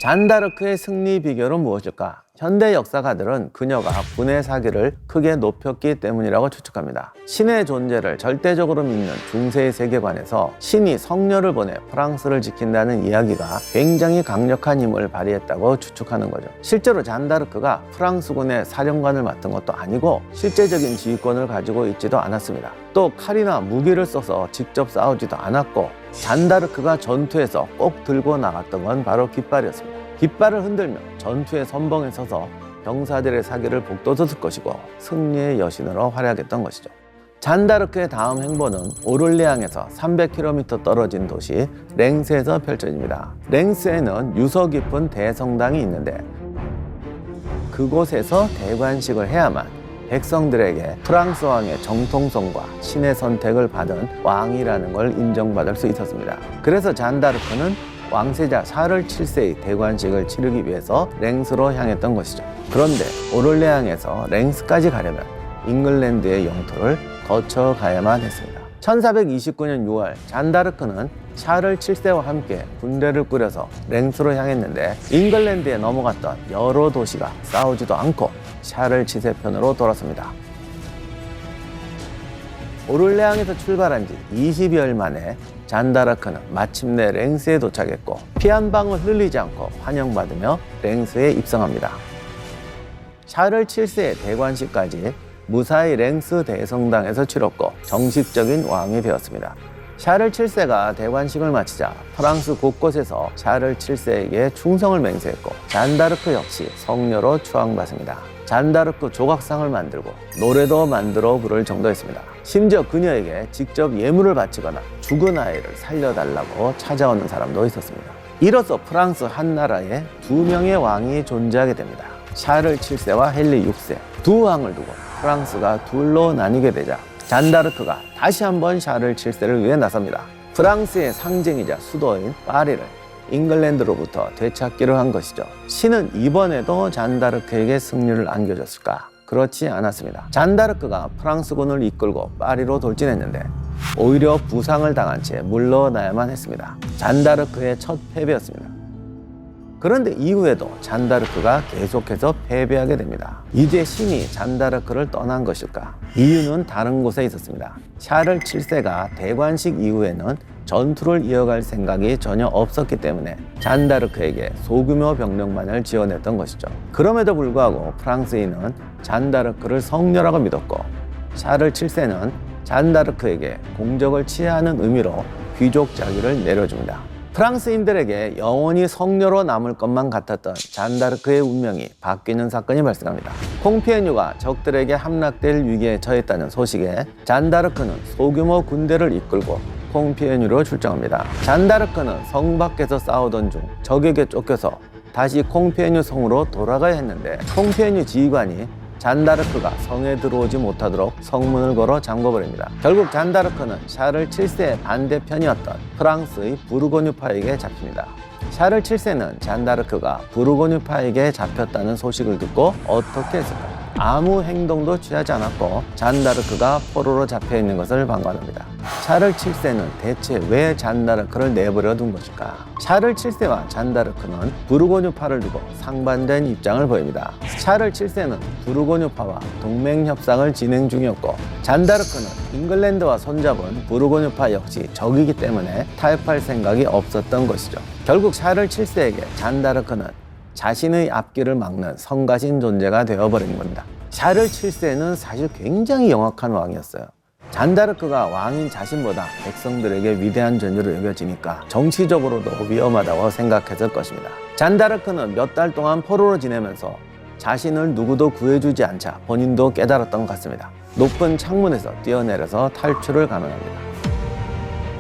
잔다르크의 승리 비결은 무엇일까? 현대 역사가들은 그녀가 분해 사기를 크게 높였기 때문이라고 추측합니다. 신의 존재를 절대적으로 믿는 중세의 세계관에서 신이 성녀를 보내 프랑스를 지킨다는 이야기가 굉장히 강력한 힘을 발휘했다고 추측하는 거죠. 실제로 잔다르크가 프랑스군의 사령관을 맡은 것도 아니고 실제적인 지휘권을 가지고 있지도 않았습니다. 또 칼이나 무기를 써서 직접 싸우지도 않았고 잔다르크가 전투에서 꼭 들고 나갔던 건 바로 깃발이었습니다. 깃발을 흔들며 전투의 선봉에 서서 병사들의 사기를 북돋았을 것이고 승리의 여신으로 활약했던 것이죠. 잔다르크의 다음 행보는 오를레앙에서 300km 떨어진 도시 랭스에서 펼쳐집니다. 랭스에는 유서 깊은 대성당이 있는데 그곳에서 대관식을 해야만 백성들에게 프랑스 왕의 정통성과 신의 선택을 받은 왕이라는 걸 인정받을 수 있었습니다. 그래서 잔다르크는 왕세자 샤를 7세의 대관식을 치르기 위해서 랭스로 향했던 것이죠. 그런데 오를레앙에서 랭스까지 가려면 잉글랜드의 영토를 거쳐가야만 했습니다. 1429년 6월 잔다르크는 샤를 7세와 함께 군대를 꾸려서 랭스로 향했는데 잉글랜드에 넘어갔던 여러 도시가 싸우지도 않고 샤를 7세 편으로 돌았습니다. 오를레앙에서 출발한 지 20여일 만에 잔다르크는 마침내 랭스에 도착했고 피 한 방울 흘리지 않고 환영받으며 랭스에 입성합니다. 샤를 7세의 대관식까지 무사히 랭스 대성당에서 치렀고 정식적인 왕이 되었습니다. 샤를 7세가 대관식을 마치자 프랑스 곳곳에서 샤를 7세에게 충성을 맹세했고 잔다르크 역시 성녀로 추앙받습니다. 잔다르크 조각상을 만들고 노래도 만들어 부를 정도였습니다. 심지어 그녀에게 직접 예물을 바치거나 죽은 아이를 살려달라고 찾아오는 사람도 있었습니다. 이로써 프랑스 한나라에 두 명의 왕이 존재하게 됩니다. 샤를 7세와 헨리 6세 두 왕을 두고 프랑스가 둘로 나뉘게 되자 잔다르크가 다시 한번 샤를 7세를 위해 나섭니다. 프랑스의 상징이자 수도인 파리를 잉글랜드로부터 되찾기를 한 것이죠. 신은 이번에도 잔다르크에게 승리를 안겨줬을까? 그렇지 않았습니다. 잔다르크가 프랑스군을 이끌고 파리로 돌진했는데 오히려 부상을 당한 채 물러나야만 했습니다. 잔다르크의 첫 패배였습니다. 그런데 이후에도 잔다르크가 계속해서 패배하게 됩니다. 이제 신이 잔다르크를 떠난 것일까? 이유는 다른 곳에 있었습니다. 샤를 7세가 대관식 이후에는 전투를 이어갈 생각이 전혀 없었기 때문에 잔다르크에게 소규모 병력만을 지원했던 것이죠. 그럼에도 불구하고 프랑스인은 잔다르크를 성녀라고 믿었고 샤를 7세는 잔다르크에게 공적을 취하는 의미로 귀족 자기를 내려줍니다. 프랑스인들에게 영원히 성녀로 남을 것만 같았던 잔다르크의 운명이 바뀌는 사건이 발생합니다. 콩피에뉴가 적들에게 함락될 위기에 처했다는 소식에 잔다르크는 소규모 군대를 이끌고 콩피에뉴로 출정합니다. 잔다르크는 성 밖에서 싸우던 중 적에게 쫓겨서 다시 콩피에뉴 성으로 돌아가야 했는데 콩피에뉴 지휘관이 잔다르크가 성에 들어오지 못하도록 성문을 걸어 잠궈버립니다. 결국 잔다르크는 샤를 7세의 반대편이었던 프랑스의 부르고뉴파에게 잡힙니다. 샤를 7세는 잔다르크가 부르고뉴파에게 잡혔다는 소식을 듣고 어떻게 했을까요? 아무 행동도 취하지 않았고 잔다르크가 포로로 잡혀있는 것을 방관합니다. 샤를 7세는 대체 왜 잔다르크를 내버려 둔 것일까? 샤를 7세와 잔다르크는 부르고뉴파를 두고 상반된 입장을 보입니다. 샤를 7세는 부르고뉴파와 동맹협상을 진행 중이었고 잔다르크는 잉글랜드와 손잡은 부르고뉴파 역시 적이기 때문에 타협할 생각이 없었던 것이죠. 결국 샤를 7세에게 잔다르크는 자신의 앞길을 막는 성가신 존재가 되어버린 겁니다. 샤를 7세는 사실 굉장히 영악한 왕이었어요. 잔다르크가 왕인 자신보다 백성들에게 위대한 존재로 여겨지니까 정치적으로도 위험하다고 생각했을 것입니다. 잔다르크는 몇 달 동안 포로로 지내면서 자신을 누구도 구해주지 않자 본인도 깨달았던 것 같습니다. 높은 창문에서 뛰어내려서 탈출을 감행합니다.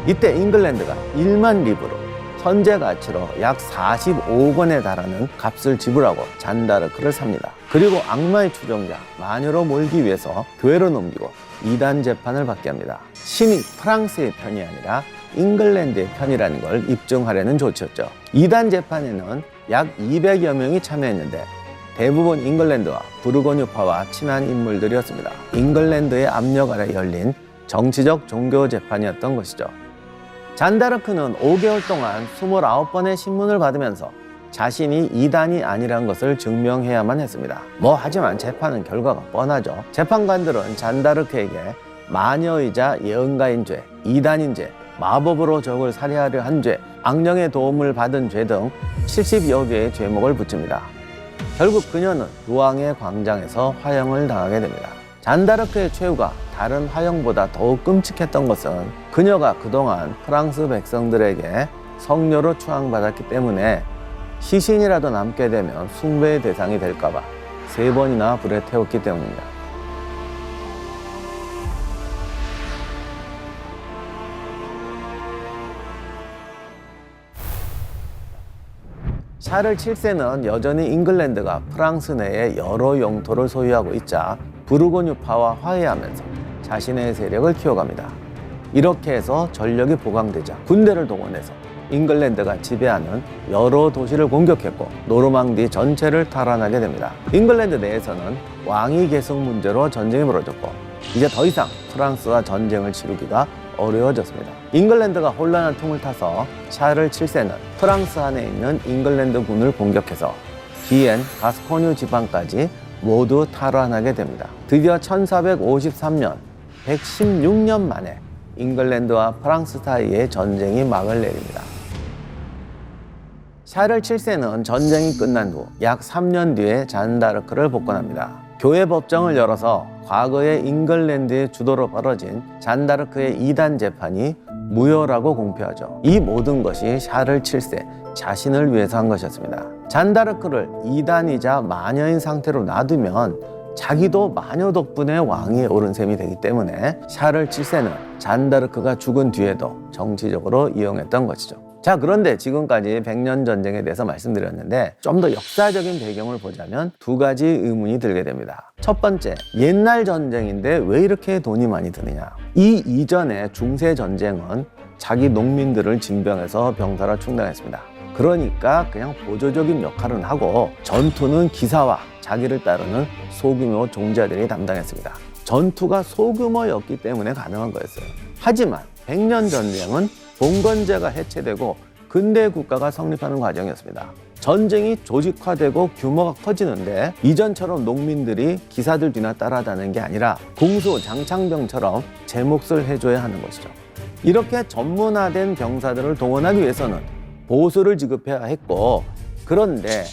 이때 잉글랜드가 1만 리브로 현재 가치로 약 45억 원에 달하는 값을 지불하고 잔다르크를 삽니다. 그리고 악마의 추종자 마녀로 몰기 위해서 교회로 넘기고 이단 재판을 받게 합니다. 신이 프랑스의 편이 아니라 잉글랜드의 편이라는 걸 입증하려는 조치였죠. 이단 재판에는 약 200여 명이 참여했는데 대부분 잉글랜드와 부르고뉴파와 친한 인물들이었습니다. 잉글랜드의 압력 아래 열린 정치적 종교 재판이었던 것이죠. 잔다르크는 5개월 동안 29번의 신문을 받으면서 자신이 이단이 아니라는 것을 증명해야만 했습니다. 하지만 재판은 결과가 뻔하죠. 재판관들은 잔다르크에게 마녀이자 예언가인 죄, 이단인 죄, 마법으로 적을 살해하려 한 죄, 악령의 도움을 받은 죄 등 70여 개의 죄목을 붙입니다. 결국 그녀는 루앙의 광장에서 화형을 당하게 됩니다. 잔다르크의 최후가 다른 화형보다 더욱 끔찍했던 것은 그녀가 그동안 프랑스 백성들에게 성녀로 추앙받았기 때문에 시신이라도 남게 되면 숭배의 대상이 될까봐 3번이나 불에 태웠기 때문입니다. 샤를 7세는 여전히 잉글랜드가 프랑스 내에 여러 영토를 소유하고 있자 부르고뉴파와 화해하면서 자신의 세력을 키워갑니다. 이렇게 해서 전력이 보강되자 군대를 동원해서 잉글랜드가 지배하는 여러 도시를 공격했고 노르망디 전체를 탈환하게 됩니다. 잉글랜드 내에서는 왕위 계승 문제로 전쟁이 벌어졌고 이제 더 이상 프랑스와 전쟁을 치르기가 어려워졌습니다. 잉글랜드가 혼란한 틈을 타서 샤를 7세는 프랑스 안에 있는 잉글랜드 군을 공격해서 기엔, 가스코뉴 지방까지 모두 탈환하게 됩니다. 드디어 1453년 116년 만에 잉글랜드와 프랑스 사이에 전쟁이 막을 내립니다. 샤를 7세는 전쟁이 끝난 후 약 3년 뒤에 잔다르크를 복권합니다. 교회 법정을 열어서 과거의 잉글랜드의 주도로 벌어진 잔다르크의 이단 재판이 무효라고 공표하죠. 이 모든 것이 샤를 7세 자신을 위해서 한 것이었습니다. 잔다르크를 이단이자 마녀인 상태로 놔두면 자기도 마녀 덕분에 왕위에 오른 셈이 되기 때문에 샤를 7세는 잔다르크가 죽은 뒤에도 정치적으로 이용했던 것이죠. 자, 그런데 지금까지 백년 전쟁에 대해서 말씀드렸는데 좀 더 역사적인 배경을 보자면 두 가지 의문이 들게 됩니다. 첫 번째, 옛날 전쟁인데 왜 이렇게 돈이 많이 드느냐. 이 이전의 중세 전쟁은 자기 농민들을 징병해서 병사로 충당했습니다. 그러니까 그냥 보조적인 역할은 하고 전투는 기사와 자기를 따르는 소규모 종자들이 담당했습니다. 전투가 소규모였기 때문에 가능한 거였어요. 하지만 백년 전쟁은 봉건제가 해체되고 근대 국가가 성립하는 과정이었습니다. 전쟁이 조직화되고 규모가 커지는데 이전처럼 농민들이 기사들 뒤나 따라다니는 게 아니라 공수 장창병처럼 제 몫을 해줘야 하는 것이죠. 이렇게 전문화된 병사들을 동원하기 위해서는 보수를 지급해야 했고, 그런데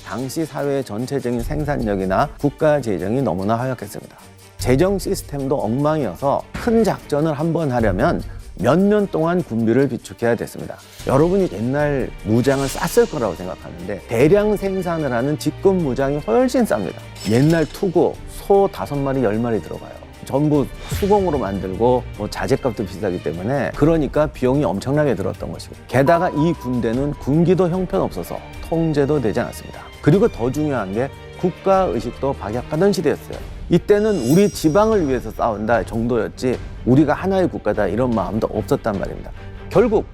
당시 사회의 전체적인 생산력이나 국가 재정이 너무나 하역했습니다. 재정 시스템도 엉망이어서 큰 작전을 한번 하려면 몇 년 동안 군비를 비축해야 됐습니다. 여러분이 옛날 무장을 쌌을 거라고 생각하는데 대량 생산을 하는 직군 무장이 훨씬 쌉니다. 옛날 투구, 소 5마리, 10마리 들어가요. 전부 수공으로 만들고 자재값도 비싸기 때문에 그러니까 비용이 엄청나게 들었던 것이고, 게다가 이 군대는 군기도 형편없어서 통제도 되지 않았습니다. 그리고 더 중요한 게 국가의식도 박약하던 시대였어요. 이때는 우리 지방을 위해서 싸운다 정도였지 우리가 하나의 국가다 이런 마음도 없었단 말입니다. 결국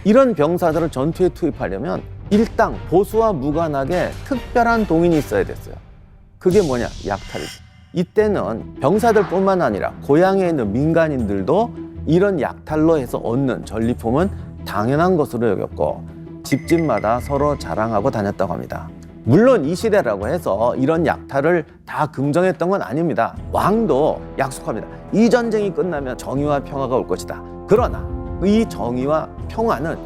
이런 병사들을 전투에 투입하려면 일당 보수와 무관하게 특별한 동인이 있어야 됐어요. 그게 뭐냐? 약탈이죠. 이때는 병사들뿐만 아니라 고향에 있는 민간인들도 이런 약탈로 해서 얻는 전리품은 당연한 것으로 여겼고 집집마다 서로 자랑하고 다녔다고 합니다. 물론 이 시대라고 해서 이런 약탈을 다 긍정했던 건 아닙니다. 왕도 약속합니다. 이 전쟁이 끝나면 정의와 평화가 올 것이다. 그러나 이 정의와 평화는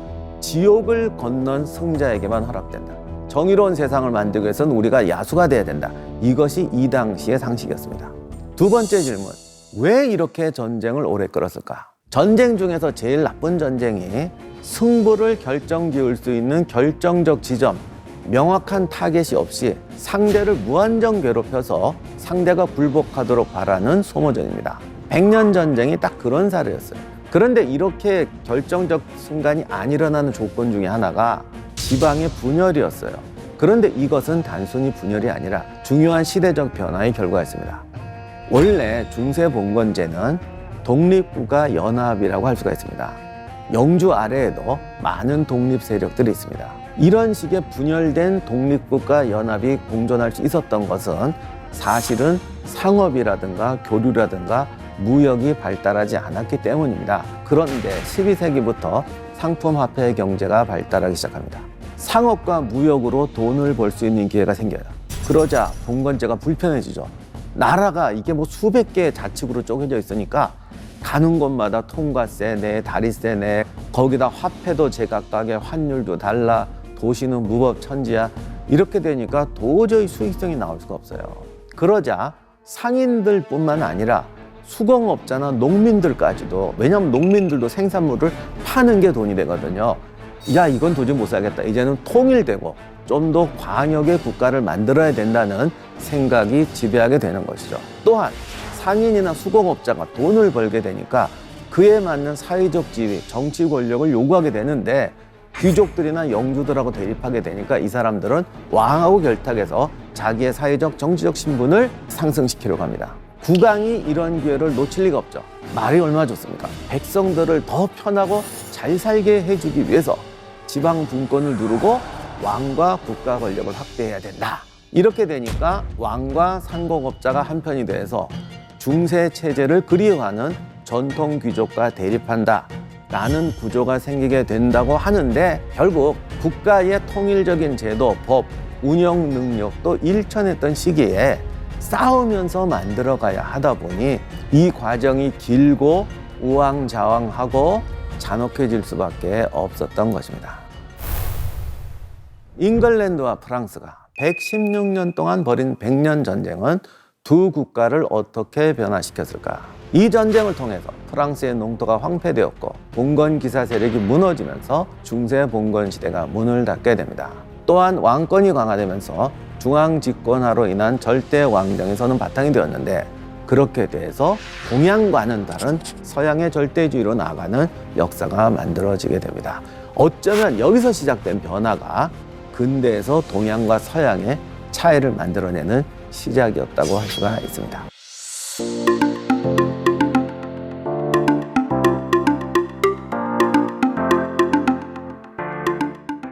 지옥을 건넌 승자에게만 허락된다. 정의로운 세상을 만들기 위해서는 우리가 야수가 돼야 된다. 이것이 이 당시의 상식이었습니다. 두 번째 질문, 왜 이렇게 전쟁을 오래 끌었을까? 전쟁 중에서 제일 나쁜 전쟁이 승부를 결정지을 수 있는 결정적 지점, 명확한 타겟이 없이 상대를 무한정 괴롭혀서 상대가 굴복하도록 바라는 소모전입니다. 백년 전쟁이 딱 그런 사례였어요. 그런데 이렇게 결정적 순간이 안 일어나는 조건 중에 하나가 지방의 분열이었어요. 그런데 이것은 단순히 분열이 아니라 중요한 시대적 변화의 결과였습니다. 원래 중세 봉건제는 독립국가 연합이라고 할 수가 있습니다. 영주 아래에도 많은 독립 세력들이 있습니다. 이런 식의 분열된 독립국가 연합이 공존할 수 있었던 것은 사실은 상업이라든가 교류라든가 무역이 발달하지 않았기 때문입니다. 그런데 12세기부터 상품화폐 경제가 발달하기 시작합니다. 상업과 무역으로 돈을 벌 수 있는 기회가 생겨요. 그러자 봉건제가 불편해지죠. 나라가 이게 수백 개의 자치구로 쪼개져 있으니까 가는 곳마다 통과세 내, 다리세 내, 거기다 화폐도 제각각의 환율도 달라, 도시는 무법천지야. 이렇게 되니까 도저히 수익성이 나올 수가 없어요. 그러자 상인들뿐만 아니라 수공업자나 농민들까지도, 왜냐하면 농민들도 생산물을 파는 게 돈이 되거든요. 야, 이건 도저히 못 사겠다. 이제는 통일되고 좀 더 광역의 국가를 만들어야 된다는 생각이 지배하게 되는 것이죠. 또한 상인이나 수공업자가 돈을 벌게 되니까 그에 맞는 사회적 지위, 정치 권력을 요구하게 되는데 귀족들이나 영주들하고 대립하게 되니까 이 사람들은 왕하고 결탁해서 자기의 사회적, 정치적 신분을 상승시키려고 합니다. 국왕이 이런 기회를 놓칠 리가 없죠. 말이 얼마나 좋습니까? 백성들을 더 편하고 잘 살게 해주기 위해서 지방 분권을 누르고 왕과 국가 권력을 확대해야 된다. 이렇게 되니까 왕과 상공업자가 한편이 돼서 중세 체제를 그리워하는 전통 귀족과 대립한다 라는 구조가 생기게 된다고 하는데, 결국 국가의 통일적인 제도, 법, 운영 능력도 일천했던 시기에 싸우면서 만들어가야 하다 보니 이 과정이 길고 우왕좌왕하고 잔혹해질 수밖에 없었던 것입니다. 잉글랜드와 프랑스가 116년 동안 벌인 백년 전쟁은 두 국가를 어떻게 변화시켰을까? 이 전쟁을 통해서 프랑스의 농토가 황폐되었고 봉건 기사 세력이 무너지면서 중세 봉건 시대가 문을 닫게 됩니다. 또한 왕권이 강화되면서 중앙 집권화로 인한 절대 왕정이 서는 바탕이 되었는데, 그렇게 돼서 동양과는 다른 서양의 절대주의로 나아가는 역사가 만들어지게 됩니다. 어쩌면 여기서 시작된 변화가 근대에서 동양과 서양의 차이를 만들어내는 시작이었다고 할 수가 있습니다.